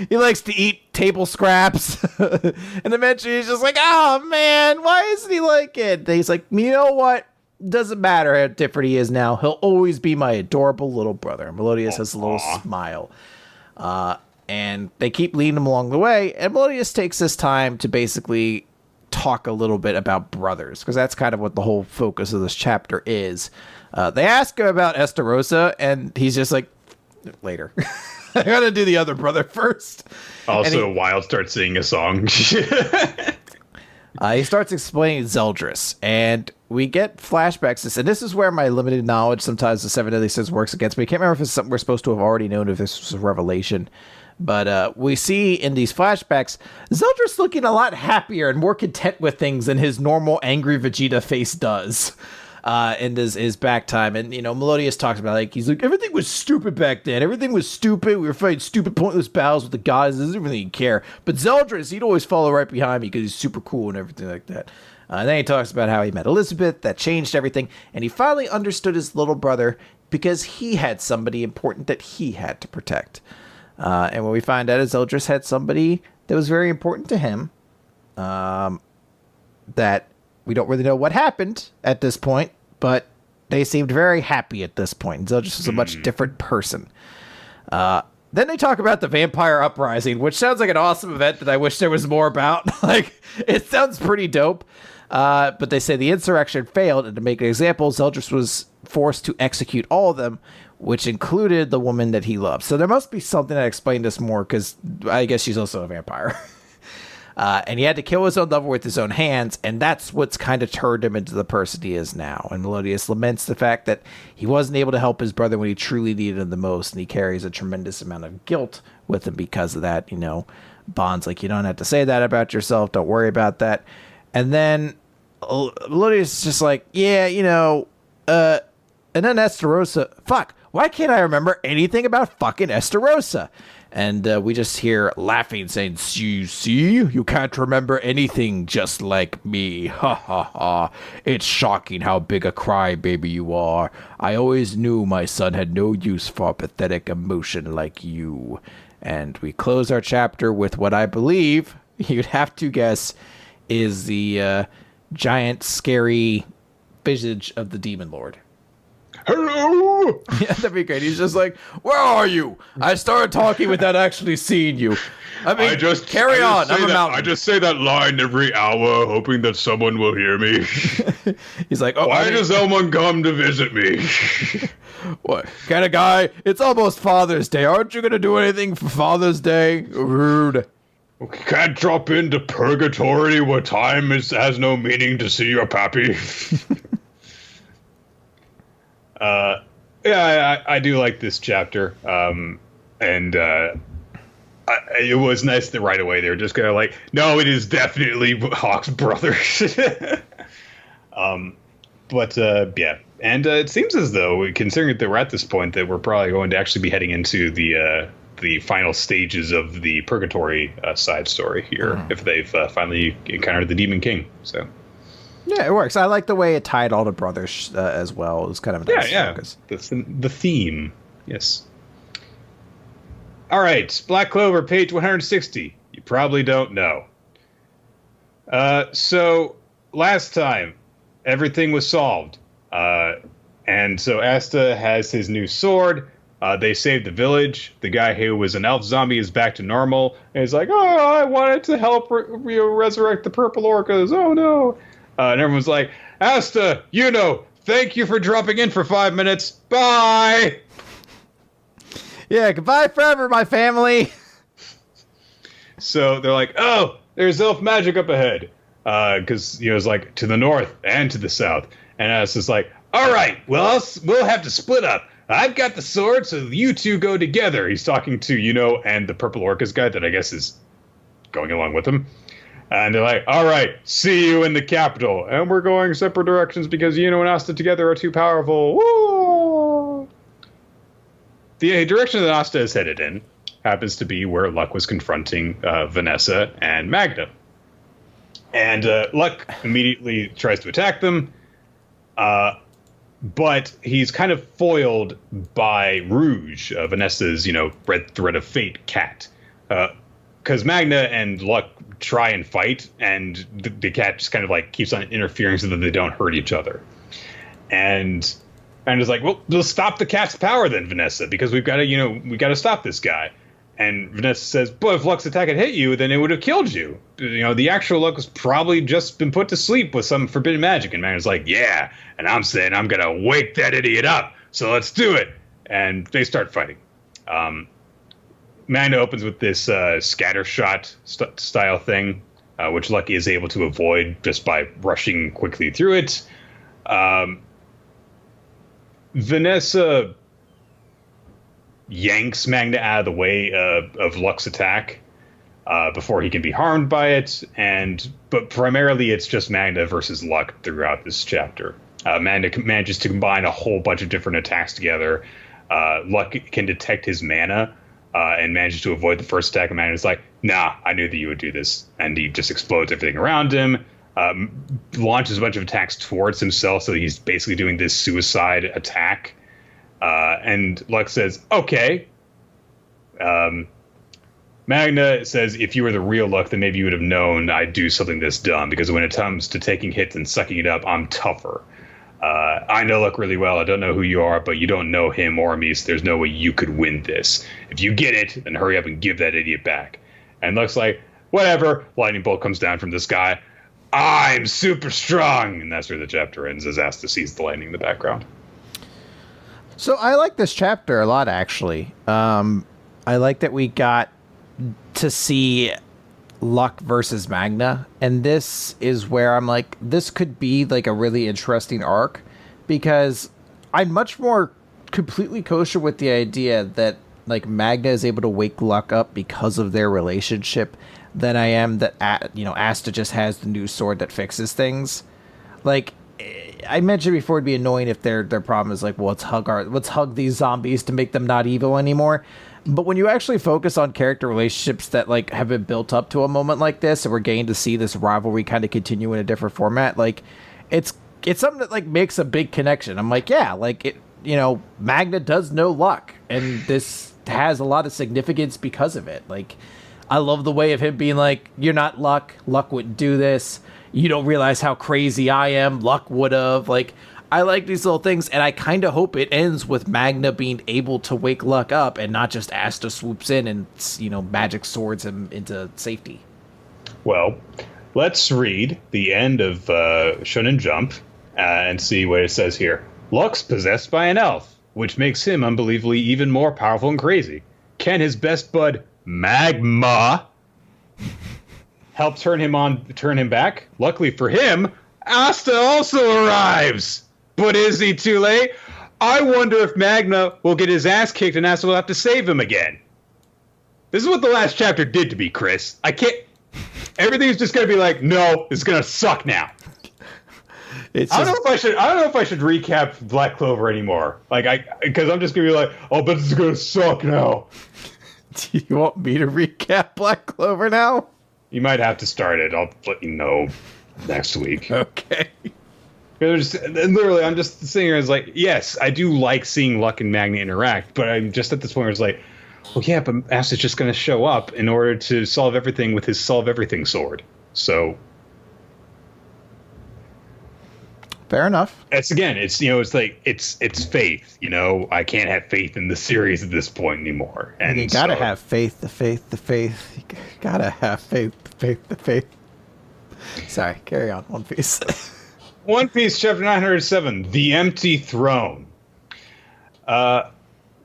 He likes to eat table scraps. And eventually he's just like, oh man, why isn't he like it? And he's like, you know what? Doesn't matter how different he is now. He'll always be my adorable little brother. And Melodius has a little smile. And they keep leading him along the way. And Melodius takes this time to basically talk a little bit about brothers, because that's kind of what the whole focus of this chapter is. They ask him about Estarossa, and he's just like, later. I gotta do the other brother first. Also, Wild starts singing a song. He starts explaining Zeldris, and we get flashbacks. And this is where my limited knowledge sometimes the 7 Deadly Sins works against me. I can't remember if it's something we're supposed to have already known, if this was a revelation. But we see in these flashbacks Zeldris looking a lot happier and more content with things than his normal angry Vegeta face does. In his back time. And, Melodius talks about, he's like, everything was stupid back then. Everything was stupid. We were fighting stupid, pointless battles with the gods. He doesn't really care. But Zeldris, he'd always follow right behind me because he's super cool and everything like that. Then he talks about how he met Elizabeth, that changed everything, and he finally understood his little brother because he had somebody important that he had to protect. And what we find out is Eldris had somebody that was very important to him, that we don't really know what happened at this point, but they seemed very happy at this point. And Eldris was a much different person. Then they talk about the vampire uprising, which sounds like an awesome event that I wish there was more about. Like, it sounds pretty dope. But they say the insurrection failed, and to make an example, Zeldris was forced to execute all of them, which included the woman that he loved. So there must be something that explained this more, because I guess she's also a vampire. And he had to kill his own lover with his own hands, and that's what's kind of turned him into the person he is now. And Melodius laments the fact that he wasn't able to help his brother when he truly needed him the most, and he carries a tremendous amount of guilt with him because of that. You know, Bond's like, you don't have to say that about yourself, don't worry about that. And then Melodius is just like, yeah, you know, and then Estarossa, fuck, why can't I remember anything about fucking Estarossa? And we just hear laughing, saying, see, you can't remember anything just like me. Ha, ha, ha. It's shocking how big a crybaby you are. I always knew my son had no use for pathetic emotion like you. And we close our chapter with what I believe, you'd have to guess, is the giant, scary visage of the Demon Lord. Hello! Yeah, that'd be great. He's just like, where are you? I started talking without actually seeing you. I mean, carry on. I'm a mountain. I just say that line every hour, hoping that someone will hear me. He's like, oh, why does someone come to visit me? What kind of guy? It's almost Father's Day. Aren't you going to do anything for Father's Day? Rude. Can't drop into purgatory where time has no meaning to see your pappy. Yeah, I do like this chapter, and it was nice that right away they were just kind of like, no, it is definitely Hawk's brother. Yeah, and it seems as though, considering that we're at this point, that we're probably going to actually be heading into the final stages of the Purgatory side story here, if they've finally encountered the Demon King. So. Yeah, it works. I like the way it tied all the brothers as well. It was kind of a nice focus. That's the theme. Yes. All right, Black Clover, page 160. You probably don't know. So last time, everything was solved. And so Asta has his new sword. They saved the village. The guy who was an elf zombie is back to normal. And he's like, oh, I wanted to help resurrect the purple orcas. Oh, no. And everyone's like, Asta, thank you for dropping in for 5 minutes. Bye. Yeah, goodbye forever, my family. So they're like, oh, there's elf magic up ahead. Because, it's like to the north and to the south. And Asta's like, all right, well, we'll have to split up. I've got the sword, so you two go together. He's talking to, and the purple orcas guy that I guess is going along with him. And they're like, all right, see you in the capital. And we're going separate directions because and Asta together are too powerful. Woo! The direction that Asta is headed in happens to be where Luck was confronting Vanessa and Magda. And Luck immediately tries to attack them. But he's kind of foiled by Rouge, Vanessa's, red thread of fate cat. Because Magna and Luck try and fight, and the cat just kind of like keeps on interfering so that they don't hurt each other. And it's like, well, we'll stop the cat's power then, Vanessa, because we've got to, we got to stop this guy. And Vanessa says, but if Luck's attack had hit you, then it would have killed you. The actual Luck was probably just been put to sleep with some forbidden magic. And Magna's like, yeah, and I'm saying I'm going to wake that idiot up. So let's do it. And they start fighting. Magna opens with this scatter shot style thing, which Lucky is able to avoid just by rushing quickly through it. Vanessa yanks Magna out of the way of Luck's attack before he can be harmed by it. But primarily it's just Magna versus Luck throughout this chapter. Magna manages to combine a whole bunch of different attacks together. Luck can detect his mana. And manages to avoid the first attack. And Magna's like, nah, I knew that you would do this. And he just explodes everything around him. launches a bunch of attacks towards himself, so he's basically doing this suicide attack. And Luck says, okay. Magna says, if you were the real Luck, then maybe you would have known I'd do something this dumb, because when it comes to taking hits and sucking it up, I'm tougher. I know Luck really well. I don't know who you are, but you don't know him or me, so there's no way you could win this. If you get it, then hurry up and give that idiot back. And Luck's like, whatever. Lightning bolt comes down from the sky. I'm super strong. And that's where the chapter ends, as Asta sees the lightning in the background. So I like this chapter a lot, actually. I like that we got to see Luck versus Magna, and this is where I'm like, this could be like a really interesting arc, because I'm much more completely kosher with the idea that like Magna is able to wake Luck up because of their relationship than I am that Asta just has the new sword that fixes things. Like I mentioned before, it'd be annoying if their problem is like, well, let's hug these zombies to make them not evil anymore. But when you actually focus on character relationships that like have been built up to a moment like this, and we're getting to see this rivalry kind of continue in a different format, like it's something that like makes a big connection. I'm like, yeah, like it, Magna does know Luck, and this has a lot of significance because of it. Like, I love the way of him being like, you're not Luck. Luck wouldn't do this. You don't realize how crazy I am. Luck would have. Like, I like these little things, and I kind of hope it ends with Magna being able to wake Luck up and not just Asta swoops in and, magic swords him into safety. Well, let's read the end of Shonen Jump and see what it says here. Luck's possessed by an elf, which makes him unbelievably even more powerful and crazy. Can his best bud, Magma, help turn him back? Luckily for him, Asta also arrives. But is he too late? I wonder if Magna will get his ass kicked and Asta will have to save him again. This is what the last chapter did to me, Chris. I can't... Everything's just going to be like, no, it's going to suck now. I don't know if I should recap Black Clover anymore. Because I'm just going to be like, oh, but this is going to suck now. Do you want me to recap Black Clover now? You might have to start it. I'll let you know next week. Okay. Literally, I'm just sitting here as like, yes, I do like seeing Luck and Magna interact, but I'm just at this point where it's like, well, yeah, but Asta's just going to show up in order to solve everything with his solve everything sword. So, fair enough. It's faith. I can't have faith in the series at this point anymore. And you gotta have faith. The faith. You gotta have faith. The faith. Sorry, carry on. One Piece. One Piece, chapter 907, The Empty Throne.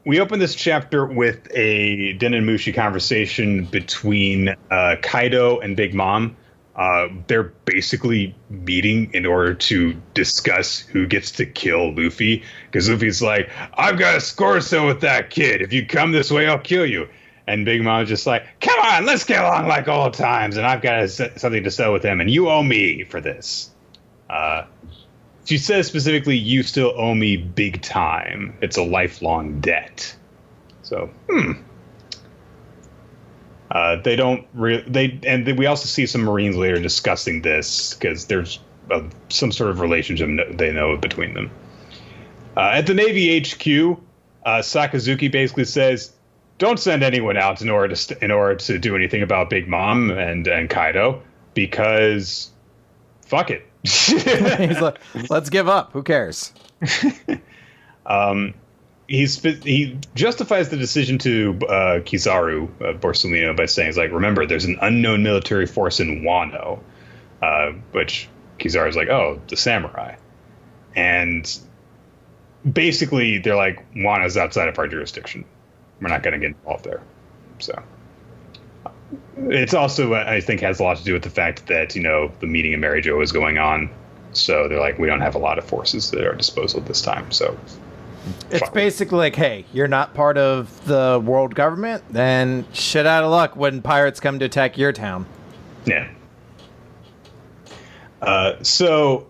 We open this chapter with a Den and Mushi conversation between Kaido and Big Mom. They're basically meeting in order to discuss who gets to kill Luffy. Because Luffy's like, I've got a score to settle with that kid. If you come this way, I'll kill you. And Big Mom's just like, come on, let's get along like old times. And I've got something to settle with him. And you owe me for this. She says specifically, you still owe me big time. It's a lifelong debt. So, they don't and we also see some Marines later discussing this because there's some sort of relationship they know between them. At the Navy HQ, Sakazuki basically says, don't send anyone out in order to do anything about Big Mom and Kaido, because fuck it. He's like, let's give up. Who cares? He justifies the decision to Kizaru Borsellino by saying, remember, there's an unknown military force in Wano, which Kizaru's like, oh, the samurai. And basically, they're like, Wano's outside of our jurisdiction. We're not going to get involved there. So it's also, I think, has a lot to do with the fact that, the meeting in Mary Jo is going on. So they're like, we don't have a lot of forces at our disposal at this time. So it's basically like, hey, you're not part of the world government, then shit out of luck when pirates come to attack your town. Yeah. So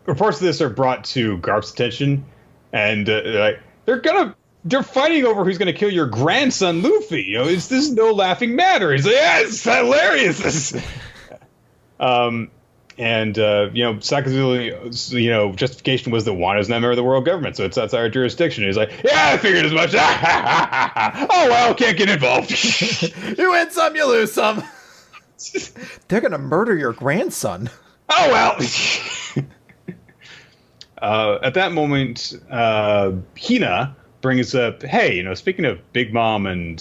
reports of this are brought to Garp's attention, and they're fighting over who's going to kill your grandson, Luffy. This is no laughing matter. He's like, yeah, it's hilarious. And, Sakazu's, justification was that Wano's not a member of the world government, so it's outside our jurisdiction. And he's like, yeah, I figured as much. Oh, well, can't get involved. You win some, you lose some. They're going to murder your grandson. Oh, well. At that moment, Hina brings up, hey, speaking of Big Mom and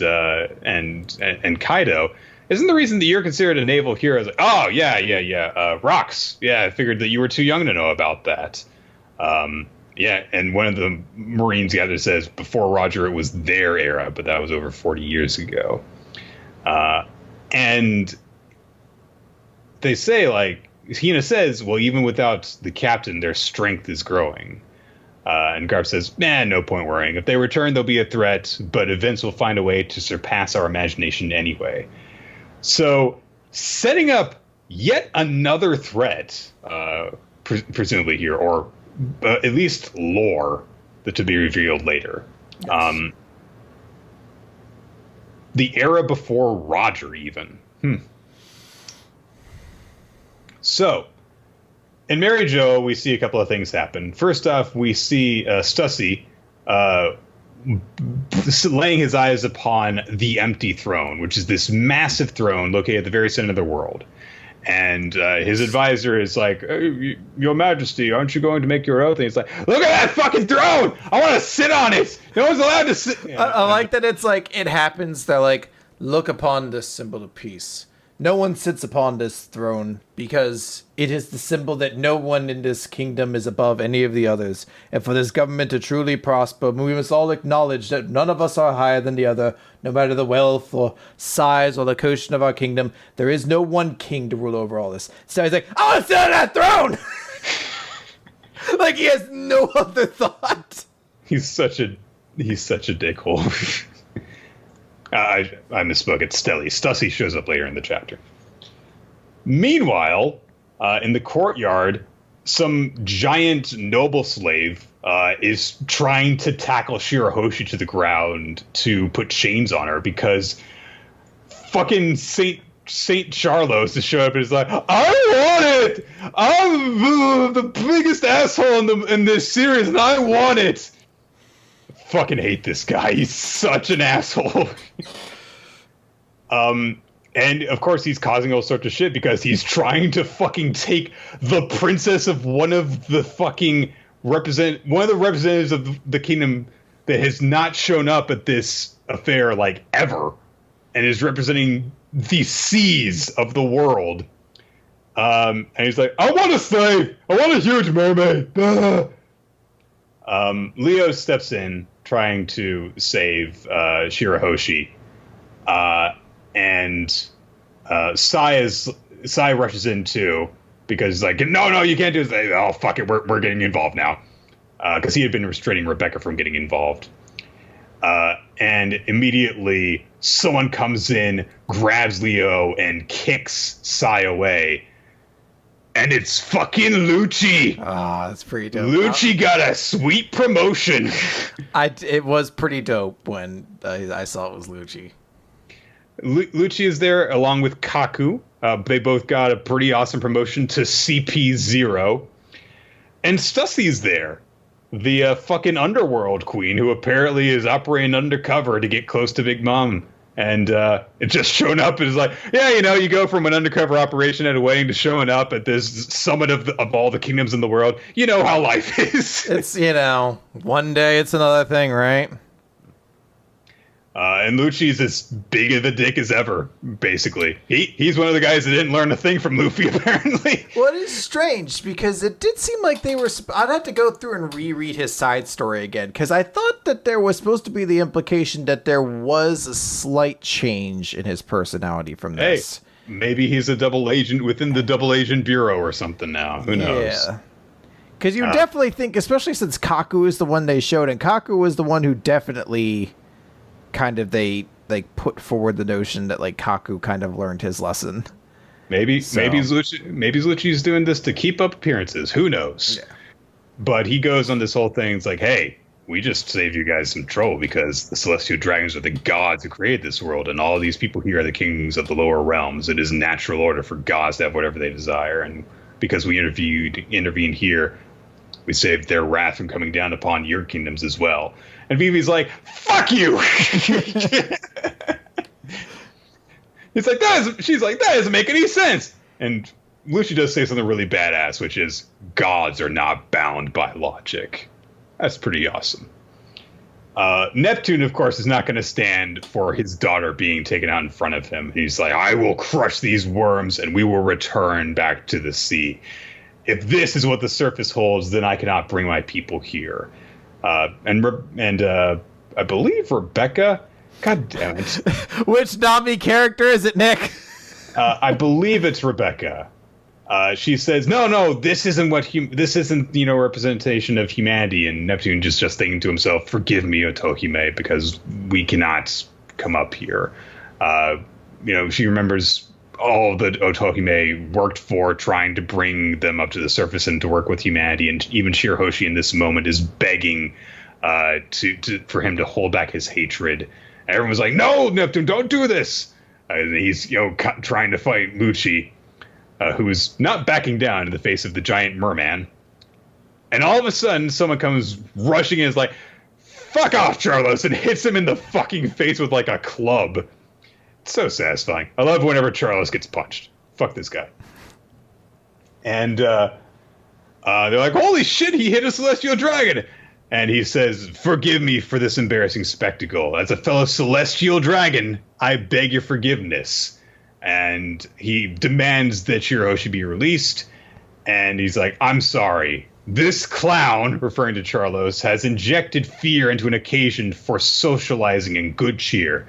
Kaido, isn't the reason that you're considered a naval hero? Like, oh, yeah. Rocks. Yeah, I figured that you were too young to know about that. Yeah, and one of the Marines gathered says, before Roger, it was their era, but that was over 40 years ago. And they say, like, Hina says, well, even without the captain, their strength is growing. And Garp says, no point worrying. If they return, they'll be a threat, but events will find a way to surpass our imagination anyway. So, setting up yet another threat, presumably here, or at least lore, that to be revealed later. Yes. The era before Roger, even. So, in Mary Jo, we see a couple of things happen. First off, we see Stussy laying his eyes upon the empty throne, which is this massive throne located at the very center of the world. And his advisor is like, Your Majesty, aren't you going to make your oath? And he's like, look at that fucking throne! I want to sit on it! No one's allowed to sit. I like that it's like, it happens. They're like, look upon this symbol of peace. No one sits upon this throne because it is the symbol that no one in this kingdom is above any of the others. And for this government to truly prosper, we must all acknowledge that none of us are higher than the other, no matter the wealth or size or location of our kingdom. There is no one king to rule over all this. So he's like, I want to sit on that throne! Like he has no other thought. He's such a dickhole. I misspoke. It's Stelly. Stussy shows up later in the chapter. Meanwhile, in the courtyard, some giant noble slave is trying to tackle Shirahoshi to the ground to put chains on her because fucking Saint Charlos has showed up and is like, I want it! I'm the biggest asshole in this series and I want it! Fucking hate this guy. He's such an asshole. And of course he's causing all sorts of shit because he's trying to fucking take the princess of one of the representatives of the kingdom that has not shown up at this affair like ever and is representing the seas of the world. And he's like, I want a slave! I want a huge mermaid! Leo steps in, trying to save Shirahoshi, and Sai rushes in too because he's like, no, you can't do this. Oh fuck it, we're getting involved now, because he had been restraining Rebecca from getting involved, and immediately someone comes in, grabs Leo, and kicks Sai away. And it's fucking Lucci. Ah, that's pretty dope. Lucci got a sweet promotion. It was pretty dope when I saw it was Lucci. Lucci is there along with Kaku. They both got a pretty awesome promotion to CP0. And Stussy's there. The fucking underworld queen who apparently is operating undercover to get close to Big Mom. And it just showing up and is like, yeah, you go from an undercover operation at a wedding to showing up at this summit of all the kingdoms in the world. You know how life is. It's, one day it's another thing, right? And Lucci's as big of a dick as ever, basically. He's one of the guys that didn't learn a thing from Luffy, apparently. Well, it is strange, because it did seem like they were... I'd have to go through and reread his side story again, because I thought that there was supposed to be the implication that there was a slight change in his personality from this. Hey, maybe he's a double agent within the double agent bureau or something now. Who knows? Yeah. Because you definitely think, especially since Kaku is the one they showed, and Kaku was the one who definitely... kind of they put forward the notion that like Kaku kind of learned his lesson. Maybe Lucci's doing this to keep up appearances. Who knows? Yeah. But he goes on this whole thing. It's like, hey, we just saved you guys some trouble because the celestial dragons are the gods who created this world, and all these people here are the kings of the lower realms. It is natural order for gods to have whatever they desire, and because we intervened here, we saved their wrath from coming down upon your kingdoms as well. And Vivi's like, fuck you! He's like, she's like, that doesn't make any sense! And Lucci does say something really badass, which is, gods are not bound by logic. That's pretty awesome. Neptune, of course, is not going to stand for his daughter being taken out in front of him. He's like, I will crush these worms and we will return back to the sea. If this is what the surface holds, then I cannot bring my people here. And I believe Rebecca, god damn it. Which Nami character is it, Nick? I believe it's Rebecca. She says, no, this isn't representation of humanity. And Neptune just thinking to himself, forgive me, Otohime, because we cannot come up here. She remembers all that Otohime worked for, trying to bring them up to the surface and to work with humanity. And even Shirahoshi in this moment is begging for him to hold back his hatred. And everyone's like, no, Neptune, don't do this. And he's trying to fight Lucci, who is not backing down in the face of the giant merman. And all of a sudden, someone comes rushing in and is like, fuck off, Charlos, and hits him in the fucking face with like a club. It's so satisfying. I love whenever Charlos gets punched. Fuck this guy. And they're like, holy shit, he hit a celestial dragon. And he says, forgive me for this embarrassing spectacle. As a fellow celestial dragon, I beg your forgiveness. And he demands that Shirahoshi be released. And he's like, I'm sorry. This clown, referring to Charlos, has injected fear into an occasion for socializing and good cheer.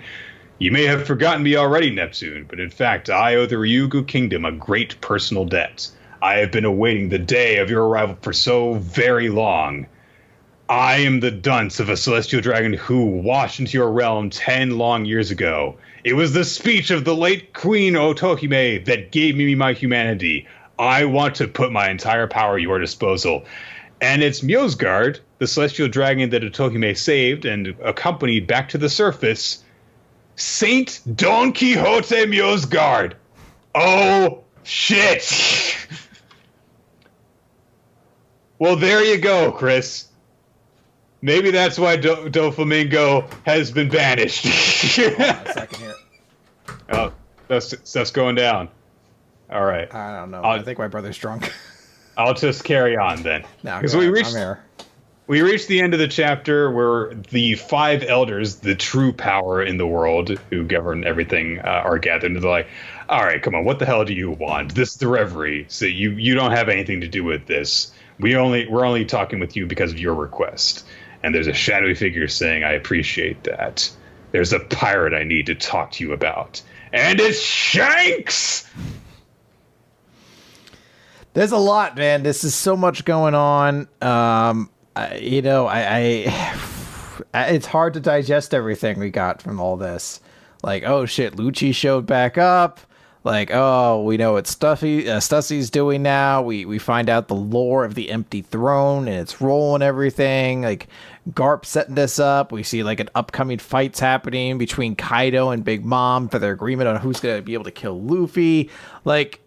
You may have forgotten me already, Neptune, but in fact, I owe the Ryugu Kingdom a great personal debt. I have been awaiting the day of your arrival for so very long. I am the dunce of a celestial dragon who washed into your realm 10 long years ago. It was the speech of the late Queen Otohime that gave me my humanity. I want to put my entire power at your disposal. And it's Mjosgard, the celestial dragon that Otohime saved and accompanied back to the surface, Saint Don Quixote Mjosgard. Oh, shit. Well, there you go, Chris. Maybe that's why Doflamingo has been banished. Hold on a second here. Oh, stuff's going down. All right. I don't know. I think my brother's drunk. I'll just carry on then. Because we reached the end of the chapter where the 5 elders, the true power in the world, who govern everything, are gathered. And they're like, all right, come on, what the hell do you want? This is the Reverie, so you don't have anything to do with this. We're only talking with you because of your request. And there's a shadowy figure saying, I appreciate that. There's a pirate I need to talk to you about. And it's Shanks! There's a lot, man. This is so much going on. It's hard to digest everything we got from all this. Like, oh shit, Lucci showed back up. Like, oh, we know what Stussy's doing now. We find out the lore of the empty throne and its role and everything. Like, Garp setting this up. We see like an upcoming fights happening between Kaido and Big Mom for their agreement on who's gonna be able to kill Luffy. Like,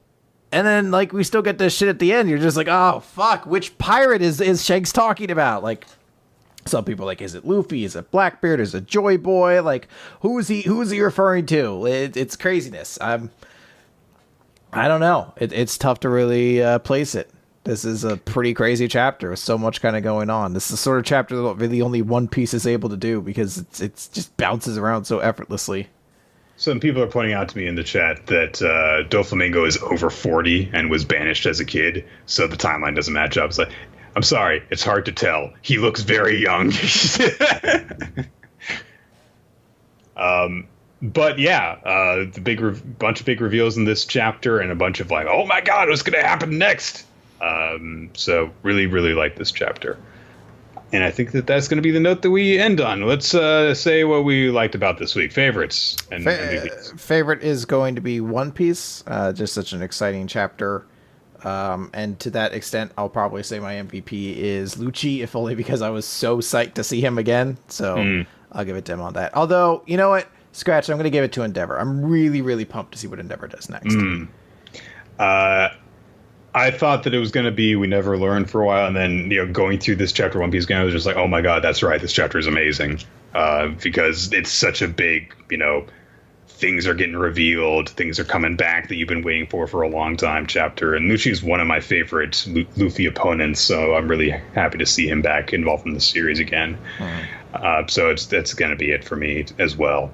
and then like we still get this shit at the end. You're just like, oh fuck, which pirate is Shanks talking about? Like, some people are like, is it Luffy? Is it Blackbeard? Is it Joy Boy? Like, who is he referring to? It's craziness. I don't know. It's tough to really place it. This is a pretty crazy chapter with so much kind of going on. This is the sort of chapter that really only One Piece is able to do because it's just bounces around so effortlessly. Some people are pointing out to me in the chat that Doflamingo is over 40 and was banished as a kid, so the timeline doesn't match up. It's like, I'm sorry, it's hard to tell. He looks very young. But yeah, the bunch of big reveals in this chapter and a bunch of like, oh my god, what's going to happen next? So really, really like this chapter. And I think that's going to be the note that we end on. Let's say what we liked about this week. Favorites. And favorite is going to be One Piece. Just such an exciting chapter. And to that extent, I'll probably say my MVP is Lucci, if only because I was so psyched to see him again. So I'll give it to him on that. Although, you know what? Scratch, I'm going to give it to Endeavor. I'm really, really pumped to see what Endeavor does next. I thought that it was going to be We Never Learn for a while, and then going through this chapter One Piece again, I was just like, oh my god, that's right, this chapter is amazing, because it's such a big, things are getting revealed, things are coming back that you've been waiting for a long time chapter. And Lucci's one of my favorite Luffy opponents, so I'm really happy to see him back involved in the series again. So that's going to be it for me as well.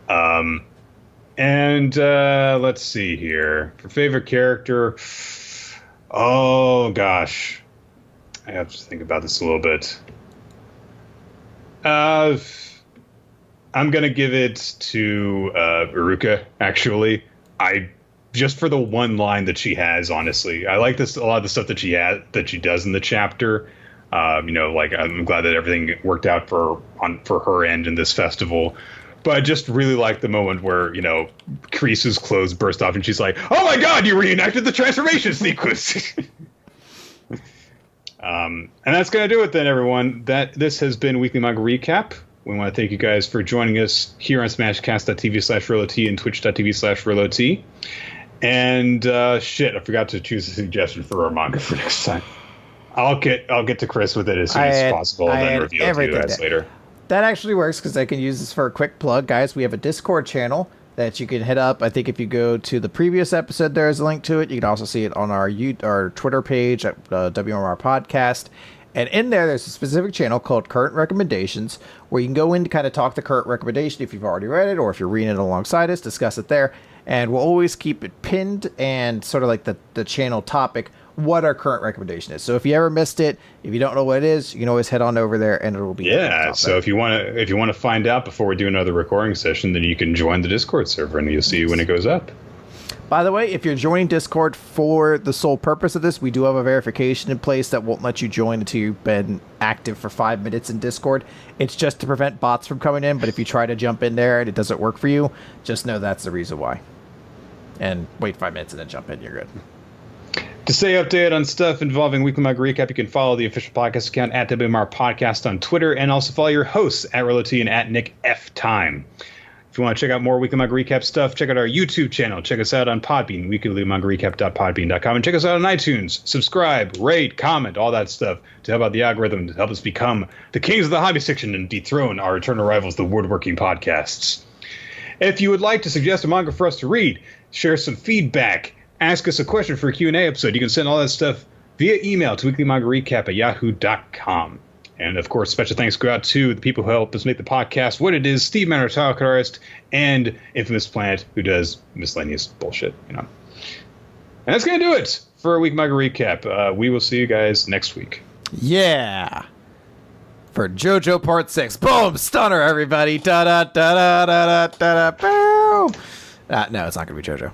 And let's see here. For favorite character, oh gosh, I have to think about this a little bit. I'm going to give it to Iruka, actually. Just for the one line that she has, honestly. I like a lot of the stuff that she does in the chapter. I'm glad that everything worked out for her end in this festival. But I just really like the moment where, Kreese's clothes burst off and she's like, oh my god, you reenacted the transformation sequence! And that's going to do it then, everyone. This has been Weekly Manga Recap. We want to thank you guys for joining us here on smashcast.tv/RoloT and twitch.tv/RoloT. And I forgot to choose a suggestion for our manga for next time. I'll get to Chris with it as soon as possible and then reveal it to you guys later. That actually works because I can use this for a quick plug, guys. We have a Discord channel that you can hit up. I think if you go to the previous episode, there's a link to it. You can also see it on our Twitter page at WMR Podcast. And in there's a specific channel called Current Recommendations, where you can go in to kind of talk the current recommendation if you've already read it, or if you're reading it alongside us, discuss it there. And we'll always keep it pinned and sort of like the channel topic, what our current recommendation is. So if you ever missed it, if you don't know what it is, you can always head on over there and it will be. Yeah. So if you want to find out before we do another recording session, then you can join the Discord server and you'll see when it goes up. By the way, if you're joining Discord for the sole purpose of this, we do have a verification in place that won't let you join until you've been active for 5 minutes in Discord. It's just to prevent bots from coming in, but if you try to jump in there and it doesn't work for you, just know that's the reason why. And wait 5 minutes and then jump in, you're good. To stay updated on stuff involving Weekly Manga Recap, you can follow the official podcast account at WMR Podcast on Twitter, and also follow your hosts at RoloT and at Nick F. Time. If you want to check out more Weekly Manga Recap stuff, check out our YouTube channel. Check us out on Podbean, weeklymangarecap.podbean.com, and check us out on iTunes. Subscribe, rate, comment, all that stuff to help out the algorithm, to help us become the kings of the hobby section and dethrone our eternal rivals, the woodworking podcasts. If you would like to suggest a manga for us to read, share some feedback, ask us a question for a Q&A episode, you can send all that stuff via email to weeklymangarecap@yahoo.com. And, of course, special thanks go out to the people who help us make the podcast what it is, Steve Manor, title artist, and Infamous Planet, who does miscellaneous bullshit, And that's going to do it for a Week Manga Recap. We will see you guys next week. Yeah. For JoJo Part 6. Boom! Stunner, everybody. Da-da-da-da-da-da-da-da. Boom! No, it's not going to be JoJo.